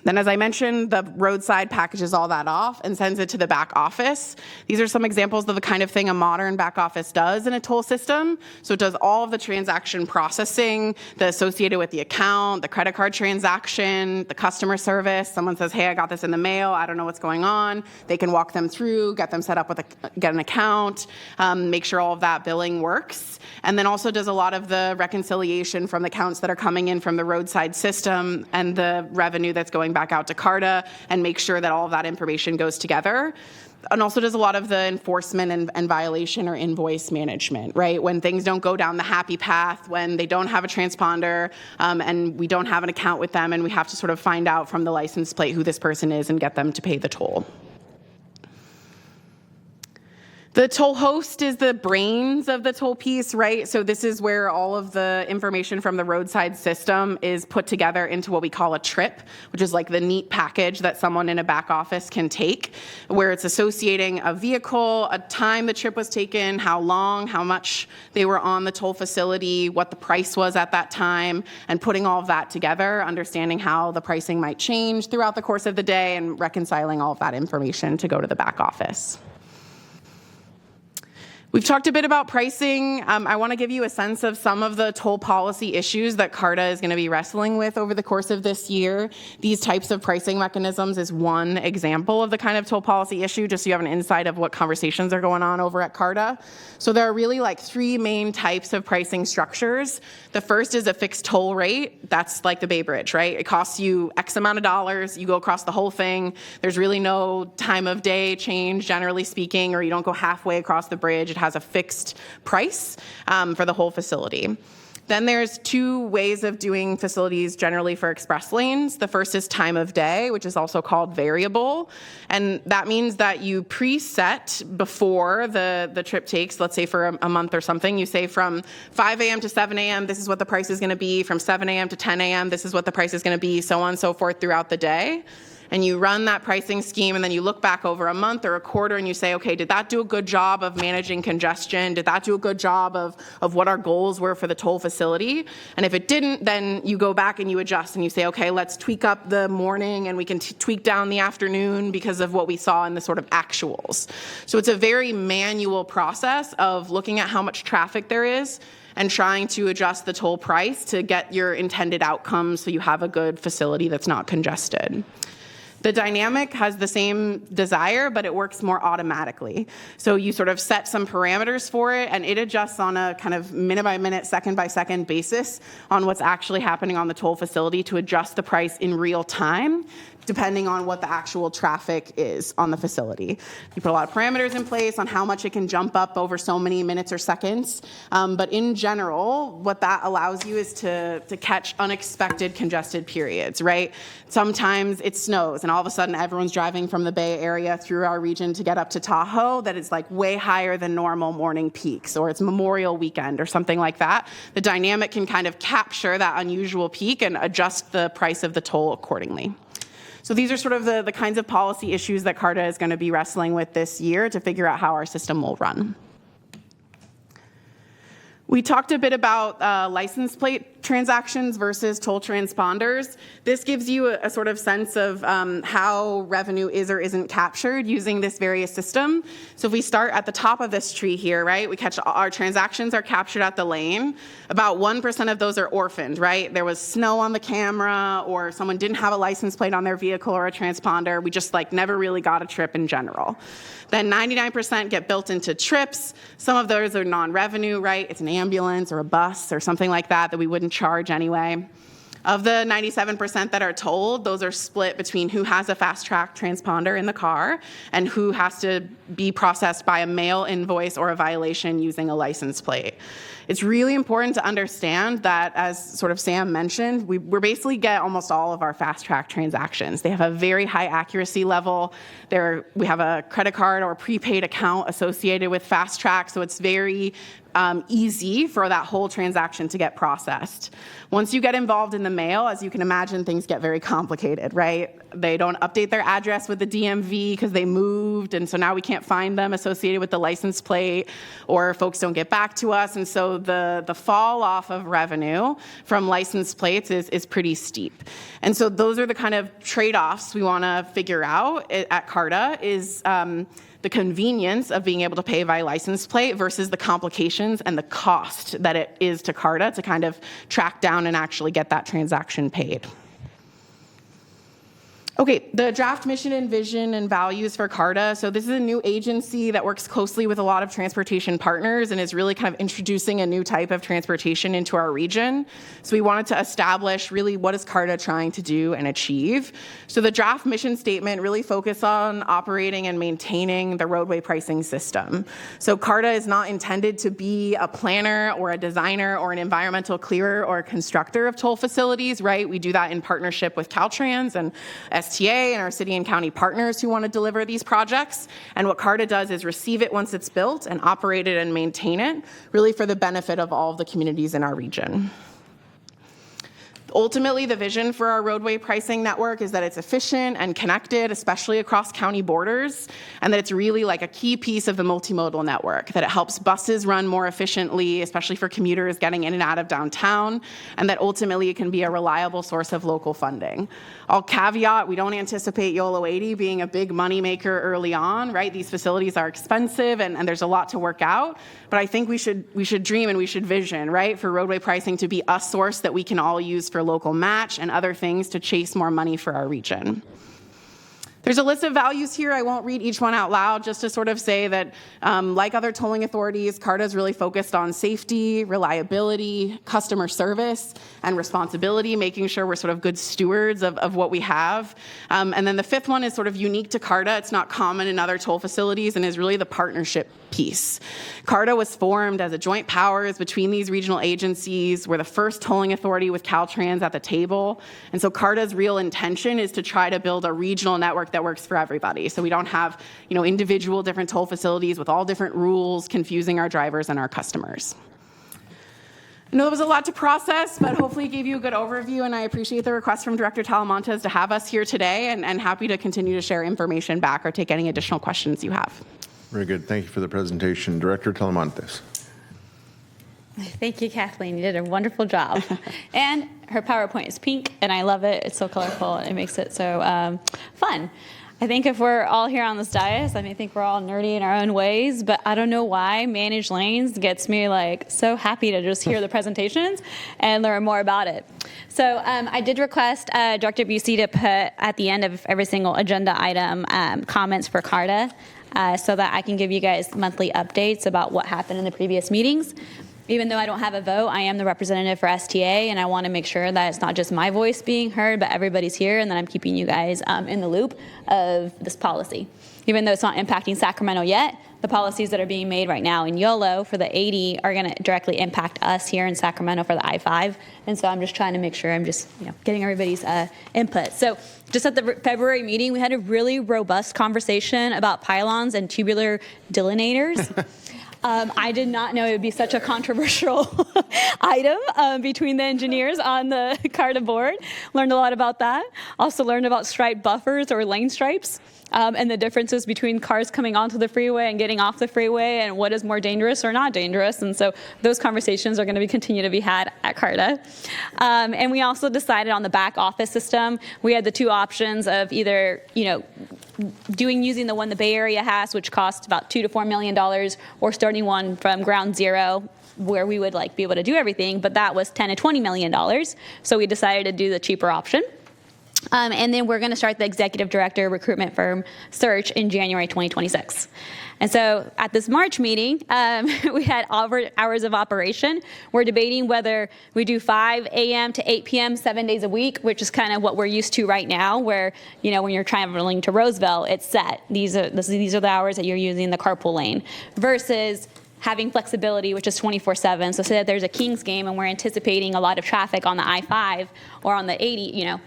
Then, as I mentioned, the roadside packages all that off and sends it to the back office. These are some examples of the kind of thing a modern back office does in a toll system. So it does all of the transaction processing, the associated with the account, the credit card transaction, the customer service. Someone says, hey, I got this in the mail. I don't know what's going on. They can walk them through, get them set up with get an account, make sure all of that billing works. And then also does a lot of the reconciliation from the counts that are coming in from the roadside system and the revenue that's going back out to CARTA, and make sure that all of that information goes together. And also does a lot of the enforcement and violation or invoice management, right? When things don't go down the happy path, when they don't have a transponder and we don't have an account with them, and we have to sort of find out from the license plate who this person is and get them to pay the toll. The toll host is the brains of the toll piece, right? So this is where all of the information from the roadside system is put together into what we call a trip, which is like the neat package that someone in a back office can take, where it's associating a vehicle, a time the trip was taken, how long, how much they were on the toll facility, what the price was at that time, and putting all of that together, understanding how the pricing might change throughout the course of the day, and reconciling all of that information to go to the back office. We've talked a bit about pricing. I want to give you a sense of some of the toll policy issues that CARTA is going to be wrestling with over the course of this year. These types of pricing mechanisms is one example of the kind of toll policy issue, just so you have an insight of what conversations are going on over at CARTA. So there are really like three main types of pricing structures. The first is a fixed toll rate. That's like the Bay Bridge, right? It costs you X amount of dollars. You go across the whole thing. There's really no time of day change, generally speaking, or you don't go halfway across the bridge. It has a fixed price for the whole facility. Then there's two ways of doing facilities generally for express lanes. The first is time of day, which is also called variable. And that means that you preset before the trip takes, let's say for a month or something, you say from 5 a.m. to 7 a.m., this is what the price is going to be. From 7 a.m. to 10 a.m., this is what the price is going to be, so on and so forth throughout the day. And you run that pricing scheme, and then you look back over a month or a quarter and you say, okay, did that do a good job of managing congestion? Did that do a good job of what our goals were for the toll facility? And if it didn't, then you go back and you adjust and you say, okay, let's tweak up the morning and we can tweak down the afternoon because of what we saw in the sort of actuals. So it's a very manual process of looking at how much traffic there is and trying to adjust the toll price to get your intended outcomes so you have a good facility that's not congested. The dynamic has the same desire, but it works more automatically. So you sort of set some parameters for it, and it adjusts on a kind of minute-by-minute, second-by-second basis on what's actually happening on the toll facility to adjust the price in real time, depending on what the actual traffic is on the facility. You put a lot of parameters in place on how much it can jump up over so many minutes or seconds. But in general, what that allows you is to catch unexpected congested periods, right? Sometimes it snows, and all of a sudden everyone's driving from the Bay Area through our region to get up to Tahoe that is like way higher than normal morning peaks, or it's Memorial Weekend or something like that. The dynamic can kind of capture that unusual peak and adjust the price of the toll accordingly. So these are sort of the kinds of policy issues that CARTA is going to be wrestling with this year to figure out how our system will run. We talked a bit about license plate transactions versus toll transponders. This gives you a sort of sense of how revenue is or isn't captured using this various system. So if we start at the top of this tree here, right, we catch our transactions are captured at the lane. About 1% of those are orphaned, right? There was snow on the camera, or someone didn't have a license plate on their vehicle or a transponder. We just like never really got a trip in general. Then 99% get built into trips. Some of those are non-revenue, right? It's an ambulance or a bus or something like that we wouldn't charge anyway. Of the 97% that are tolled, those are split between who has a fast track transponder in the car and who has to be processed by a mail invoice or a violation using a license plate. It's really important to understand that, as sort of Sam mentioned, we basically get almost all of our fast track transactions. They have a very high accuracy level. We have a credit card or prepaid account associated with fast track, so it's very easy for that whole transaction to get processed. Once you get involved in the mail, as you can imagine, things get very complicated, right? They don't update their address with the DMV because they moved, and so now we can't find them associated with the license plate, or folks don't get back to us, and so the fall off of revenue from license plates is pretty steep. And so those are the kind of trade-offs we want to figure out at CARTA is the convenience of being able to pay by license plate versus the complications and the cost that it is to CARTA to kind of track down and actually get that transaction paid. Okay, the draft mission and vision and values for CARTA. So this is a new agency that works closely with a lot of transportation partners and is really kind of introducing a new type of transportation into our region. So we wanted to establish really what is CARTA trying to do and achieve. So the draft mission statement really focused on operating and maintaining the roadway pricing system. So CARTA is not intended to be a planner or a designer or an environmental clearer or a constructor of toll facilities, right? We do that in partnership with Caltrans and STA and our city and county partners who want to deliver these projects. And what CARTA does is receive it once it's built and operate it and maintain it, really for the benefit of all of the communities in our region. Ultimately, the vision for our roadway pricing network is that it's efficient and connected, especially across county borders, and that it's really like a key piece of the multimodal network, that it helps buses run more efficiently, especially for commuters getting in and out of downtown, and that ultimately it can be a reliable source of local funding. I'll caveat, we don't anticipate YOLO 80 being a big moneymaker early on, right? These facilities are expensive and there's a lot to work out, but I think we should dream and we should vision, right, for roadway pricing to be a source that we can all use for local match and other things to chase more money for our region. There's a list of values here. I won't read each one out loud, just to sort of say that, like other tolling authorities, CARTA is really focused on safety, reliability, customer service, and responsibility, making sure we're sort of good stewards of what we have. And then the fifth one is sort of unique to CARTA. It's not common in other toll facilities and is really the partnership piece. CARTA was formed as a joint powers between these regional agencies. We're the first tolling authority with Caltrans at the table. And so CARTA's real intention is to try to build a regional network that works for everybody. So we don't have, individual different toll facilities with all different rules confusing our drivers and our customers. I know there was a lot to process, but hopefully it gave you a good overview, and I appreciate the request from Director Talamantes to have us here today, and happy to continue to share information back or take any additional questions you have. Very good. Thank you for the presentation. Director Talamantes. Thank you, Kathleen. You did a wonderful job. And her PowerPoint is pink, and I love it. It's so colorful. It makes it so fun. I think if we're all here on this dais, I think we're all nerdy in our own ways, but I don't know why managed lanes gets me so happy to just hear the presentations and learn more about it. So I did request Director Busey to put at the end of every single agenda item comments for CARTA so that I can give you guys monthly updates about what happened in the previous meetings. Even though I don't have a vote, I am the representative for STA, and I want to make sure that it's not just my voice being heard, but everybody's here, and that I'm keeping you guys in the loop of this policy. Even though it's not impacting Sacramento yet, the policies that are being made right now in YOLO for the 80 are going to directly impact us here in Sacramento for the I-5, and so I'm just trying to make sure I'm just getting everybody's input. So just at the February meeting, we had a really robust conversation about pylons and tubular delineators. I did not know it would be such a controversial item between the engineers on the CARTA board. Learned a lot about that. Also learned about stripe buffers or lane stripes and the differences between cars coming onto the freeway and getting off the freeway and what is more dangerous or not dangerous. And so those conversations are going to continue to be had at CARTA. And we also decided on the back office system. We had the two options of either, using the one the Bay Area has, which costs about $2 to $4 million, or starting one from ground zero, where we would be able to do everything, but that was $10 to $20 million. So we decided to do the cheaper option. And then we're going to start the executive director recruitment firm search in January 2026. And so at this March meeting, we had hours of operation. We're debating whether we do 5 a.m. to 8 p.m. 7 days a week, which is kind of what we're used to right now, where, when you're traveling to Roseville, it's set. These are the hours that you're using the carpool lane, versus having flexibility, which is 24/7. So say that there's a Kings game and we're anticipating a lot of traffic on the I-5 or on the 80,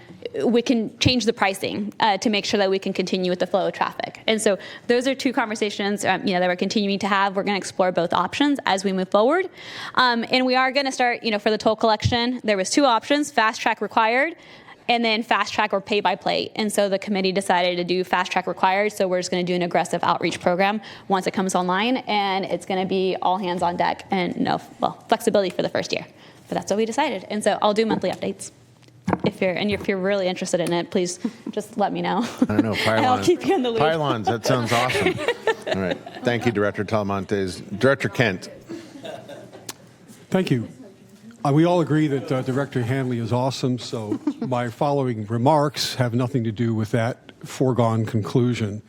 we can change the pricing to make sure that we can continue with the flow of traffic. And so those are two conversations that we're continuing to have. We're going to explore both options as we move forward. And we are going to start, for the toll collection, there was two options: fast track required, and then fast track or pay by plate. And so the committee decided to do fast track required. So we're just going to do an aggressive outreach program once it comes online, and it's going to be all hands on deck and flexibility for the first year. But that's what we decided. And so I'll do monthly updates. If you're really interested in it, please just let me know. I don't know, pylons. I'll keep you in the loop. Pylons, that sounds awesome. All right. Thank you, Director Talamantes. Director Kent. Thank you. We all agree that Director Hanley is awesome, so my following remarks have nothing to do with that foregone conclusion.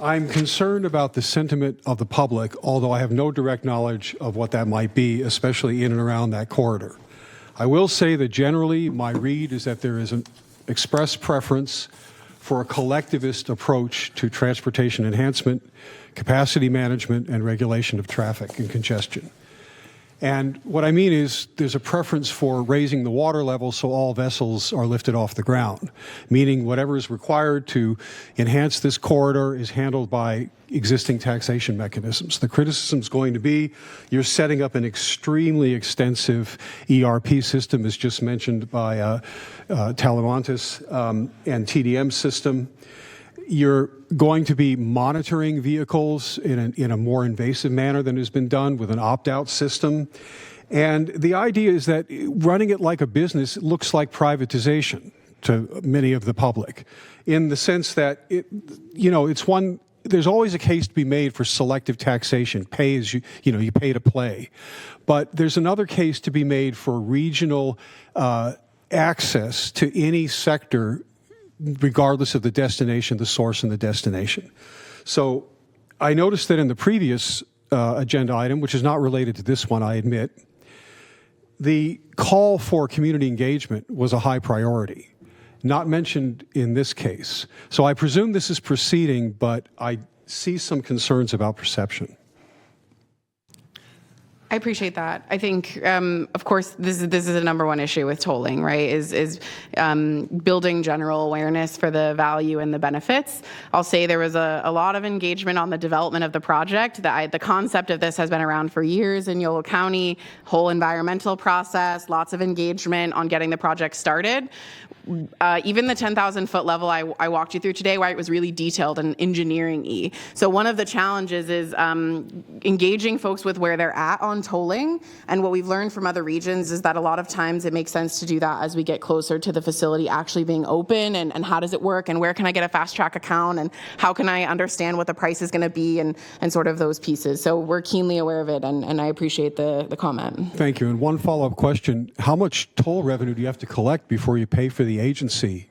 I'm concerned about the sentiment of the public, although I have no direct knowledge of what that might be, especially in and around that corridor. I will say that generally my read is that there is an express preference for a collectivist approach to transportation enhancement, capacity management, and regulation of traffic and congestion. And what I mean is there's a preference for raising the water level so all vessels are lifted off the ground, meaning whatever is required to enhance this corridor is handled by existing taxation mechanisms. The criticism is going to be you're setting up an extremely extensive ERP system, as just mentioned by Talamantes, and TDM system. You're going to be monitoring vehicles in a more invasive manner than has been done with an opt-out system. And the idea is that running it like a business looks like privatization to many of the public, in the sense that there's always a case to be made for selective taxation, pay as you pay to play. But there's another case to be made for regional access to any sector, regardless of the destination, the source, and the destination. So I noticed that in the previous agenda item, which is not related to this one, I admit, the call for community engagement was a high priority, not mentioned in this case. So I presume this is proceeding, but I see some concerns about perception. I appreciate that. I think, of course, this is the number one issue with tolling, right? Is building general awareness for the value and the benefits. I'll say there was a lot of engagement on the development of the project. The concept of this has been around for years in Yolo County. Whole environmental process, lots of engagement on getting the project started. Even the 10,000-foot level I walked you through today, where it was really detailed and engineering-y. So one of the challenges is engaging folks with where they're at on tolling. And what we've learned from other regions is that a lot of times it makes sense to do that as we get closer to the facility actually being open, and how does it work, and where can I get a fast track account, and how can I understand what the price is going to be, and sort of those pieces. So we're keenly aware of it, and I appreciate the comment. Thank you. And one follow-up question. How much toll revenue do you have to collect before you pay for the agency?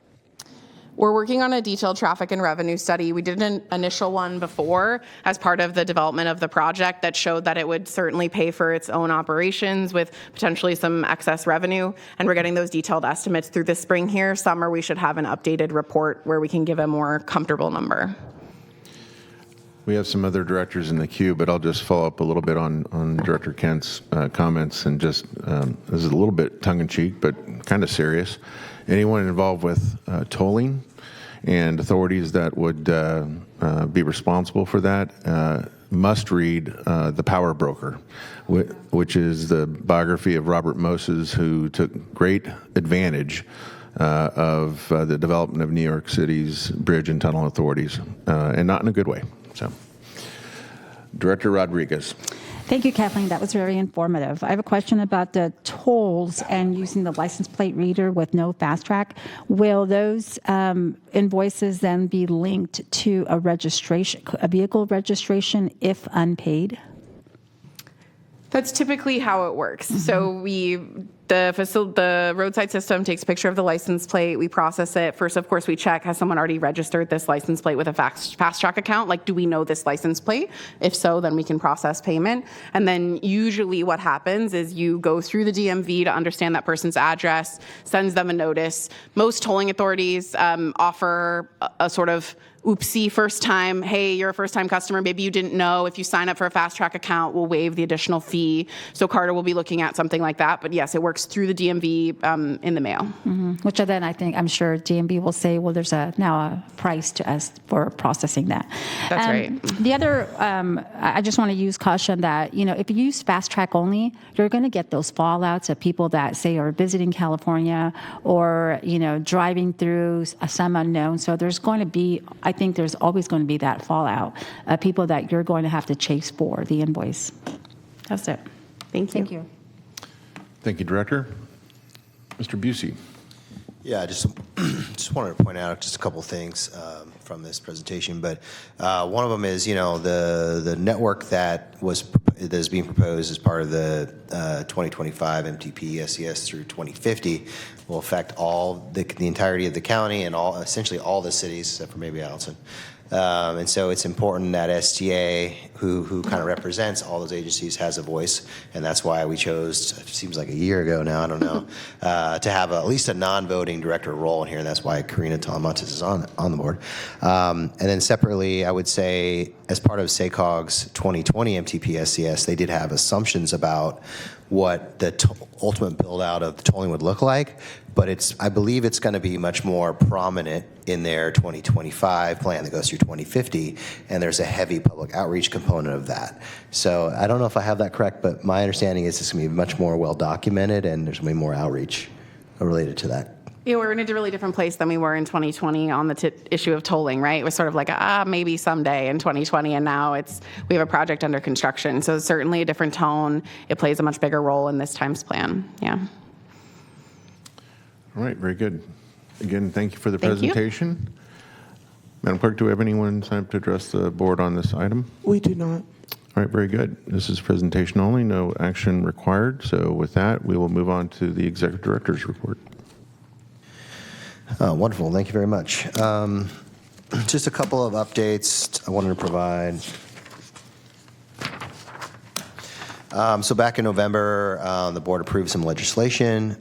We're working on a detailed traffic and revenue study. We did an initial one before as part of the development of the project that showed that it would certainly pay for its own operations with potentially some excess revenue. And we're getting those detailed estimates through the spring here. Summer, we should have an updated report where we can give a more comfortable number. We have some other directors in the queue, but I'll just follow up a little bit on Director Kent's comments, and just, this is a little bit tongue-in-cheek, but kind of serious. Anyone involved with tolling and authorities that would be responsible for that must read The Power Broker, which is the biography of Robert Moses, who took great advantage of the development of New York City's bridge and tunnel authorities, and not in a good way. So, Director Rodriguez. Thank you, Kathleen. That was very informative. I have a question about the tolls and using the license plate reader with no fast track. Will those invoices then be linked to a registration, a vehicle registration, if unpaid? That's typically how it works. So the roadside system takes a picture of the license plate. We process it. First, of course, we check, has someone already registered this license plate with a fast track account? Like, do we know this license plate? If so, then we can process payment. And then usually what happens is you go through the DMV to understand that person's address, sends them a notice. Most tolling authorities offer a sort of oopsie first time, hey, you're a first time customer, maybe you didn't know, if you sign up for a fast track account, we'll waive the additional fee. So Carter will be looking at something like that. But yes, it works through the DMV in the mail. Which then I'm sure DMV will say, well, there's now a price to us for processing that. That's right. The other, I just want to use caution that, if you use fast track only, you're going to get those fallouts of people that say are visiting California or, driving through some unknown. So there's going to be, I think there's always going to be that fallout of people that you're going to have to chase for the invoice. That's it. Thank you. Thank you. Thank you, Director. Mr. Busey. Yeah, just wanted to point out just a couple things from this presentation, but one of them is, the network that is being proposed as part of the 2025 MTP SES through 2050 will affect the entirety of the county and essentially all the cities, except for maybe Allenton. And so it's important that STA, who kind of represents all those agencies, has a voice. And that's why we chose, it seems like a year ago now, I don't know, to have at least a non-voting director role in here. And that's why Karina Talamantes is on the board. And then separately, I would say, as part of SACOG's 2020 MTP SCS, they did have assumptions about what the ultimate build out of the tolling would look like, but I believe it's going to be much more prominent in their 2025 plan that goes through 2050, and there's a heavy public outreach component of that. So I don't know if I have that correct, but my understanding is it's going to be much more well documented, and there's going to be more outreach related to that. Yeah, we're in a really different place than we were in 2020 on the issue of tolling, right? It was sort of like, maybe someday in 2020, and now we have a project under construction. So it's certainly a different tone. It plays a much bigger role in this time's plan, yeah. All right, very good. Again, thank you for the Thank you. presentation. Madam Clerk, do we have anyone signed up to address the board on this item? We do not. All right, very good. This is presentation only, no action required. So with that, we will move on to the Executive Director's report. Wonderful. Thank you very much. Just a couple of updates I wanted to provide. So back in November, the board approved some legislation,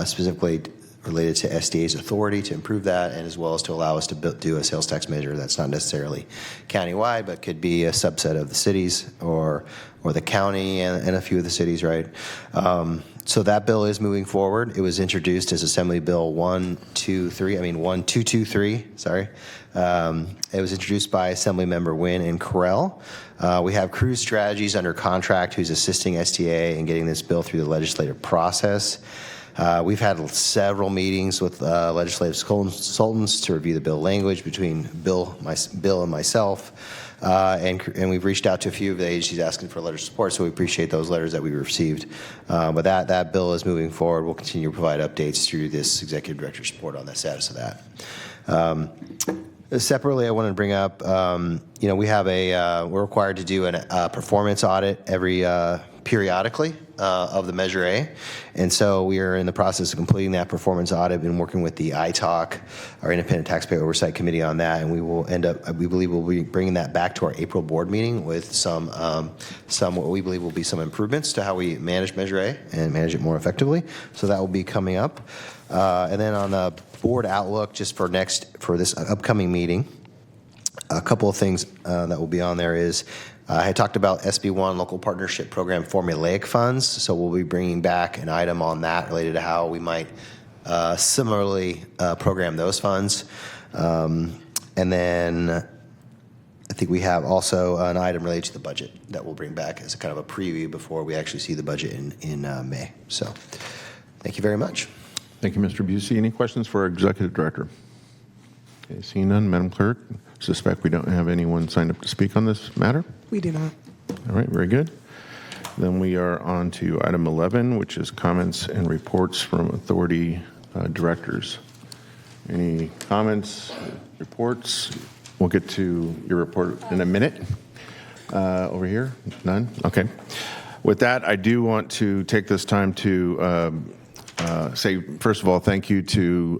specifically related to SDA's authority to improve that, and as well as to allow us to do a sales tax measure that's not necessarily countywide, but could be a subset of the cities or the county and a few of the cities, right? So that bill is moving forward. It was introduced as Assembly Bill 1223, sorry. It was introduced by Assemblymember Wynn and Carell. We have Cruise Strategies under contract who's assisting STA in getting this bill through the legislative process. We've had several meetings with legislative consultants to review the bill language between Bill and myself. And we've reached out to a few of the agencies asking for letters of support, so we appreciate those letters that we received. But that bill is moving forward. We'll continue to provide updates through this executive director's report on the status of that. Separately, I wanted to bring up, we have we're required to do a performance audit every periodically of the Measure A. And so we are in the process of completing that performance audit and working with the ITAC, our Independent Taxpayer Oversight Committee, on that. And we will we believe we'll be bringing that back to our April board meeting with some what we believe will be some improvements to how we manage Measure A and manage it more effectively. So that will be coming up. And then on the board outlook, just for this upcoming meeting, a couple of things that will be on there is I had talked about SB1 Local Partnership Program formulaic funds, so we'll be bringing back an item on that related to how we might similarly program those funds. And then I think we have also an item related to the budget that we'll bring back as a kind of a preview before we actually see the budget in May. So thank you very much. Thank you, Mr. Busey. Any questions for our Executive Director? Okay, seeing none, Madam Clerk, suspect we don't have anyone signed up to speak on this matter. We do not. All right, very good. Then we are on to item 11, which is comments and reports from authority directors. Any comments, reports? We'll get to your report in a minute. Over here, none? Okay. With that, I do want to take this time to say, first of all, thank you to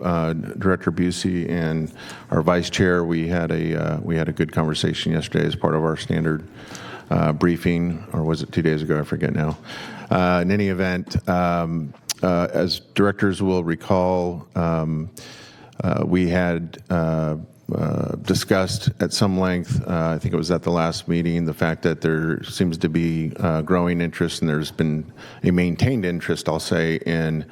Director Busey and our Vice Chair. We had a good conversation yesterday as part of our standard briefing, or was it 2 days ago? I forget now. In any event, as directors will recall, we had discussed at some length, I think it was at the last meeting, the fact that there seems to be growing interest, and there's been a maintained interest, I'll say, in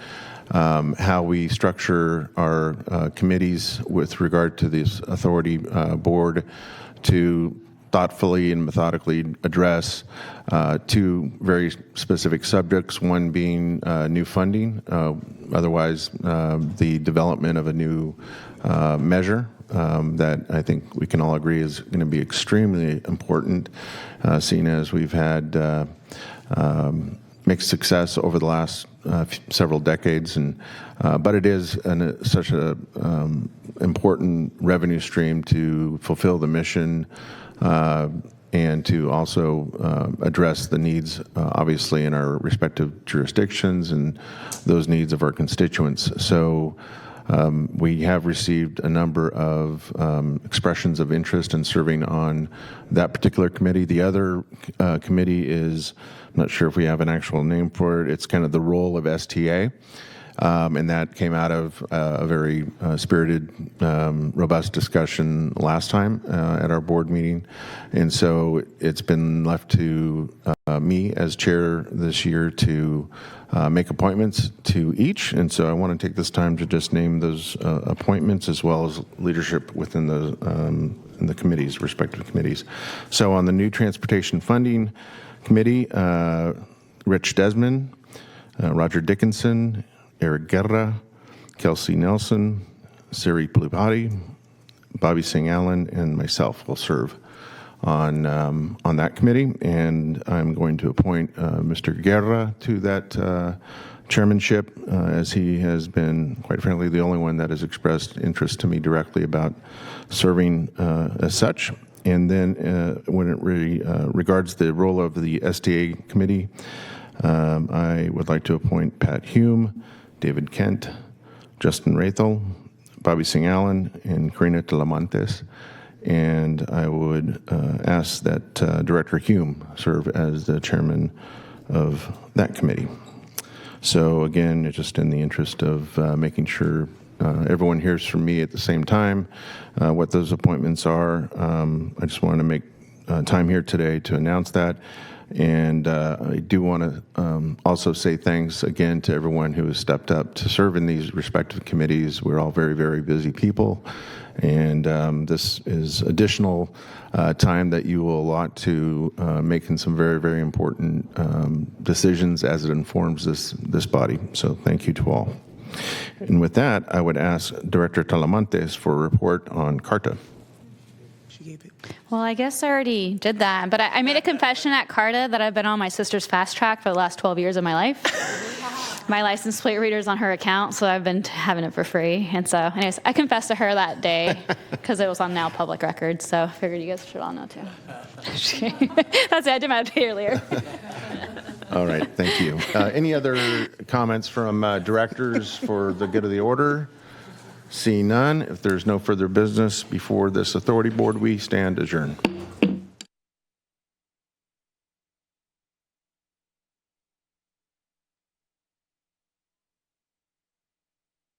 how we structure our committees with regard to this authority board to thoughtfully and methodically address two very specific subjects, one being new funding, otherwise the development of a new measure that I think we can all agree is going to be extremely important, seeing as we've had mixed success over the last several decades, but it is such an important revenue stream to fulfill the mission and to also address the needs, obviously, in our respective jurisdictions and those needs of our constituents. So We have received a number of expressions of interest in serving on that particular committee. The other committee is, I'm not sure if we have an actual name for it, it's kind of the role of STA. And that came out of a very spirited, robust discussion last time at our board meeting. And so it's been left to me as chair this year to make appointments to each. And so I want to take this time to just name those appointments as well as leadership within the committees, respective committees. So on the new Transportation Funding Committee, Rich Desmond, Roger Dickinson, Eric Guerra, Kelsey Nelson, Siri Plupati, Bobby Singh Allen, and myself will serve on that committee. And I'm going to appoint Mr. Guerra to that chairmanship, as he has been, quite frankly, the only one that has expressed interest to me directly about serving as such. And then when it regards the role of the STA committee, I would like to appoint Pat Hume, David Kent, Justin Rathel, Bobby Singh Allen, and Karina Talamantes. And I would ask that Director Hume serve as the chairman of that committee. So again, just in the interest of making sure everyone hears from me at the same time what those appointments are, I just want to make time here today to announce that. And I do want to also say thanks again to everyone who has stepped up to serve in these respective committees. We're all very, very busy people. And this is additional time that you will allot to making some very, very important decisions as it informs this body. So thank you to all. And with that, I would ask Director Talamantes for a report on CARTA. Well, I guess I already did that, but I made a confession at CARTA that I've been on my sister's fast track for the last 12 years of my life. My license plate reader's on her account, so I've been having it for free. And so, anyways, I confessed to her that day because it was on now public record, so I figured you guys should all know too. That's it, I did my update earlier. All right, thank you. Any other comments from directors for the good of the order? See none. If there's no further business before this authority board, we stand adjourned.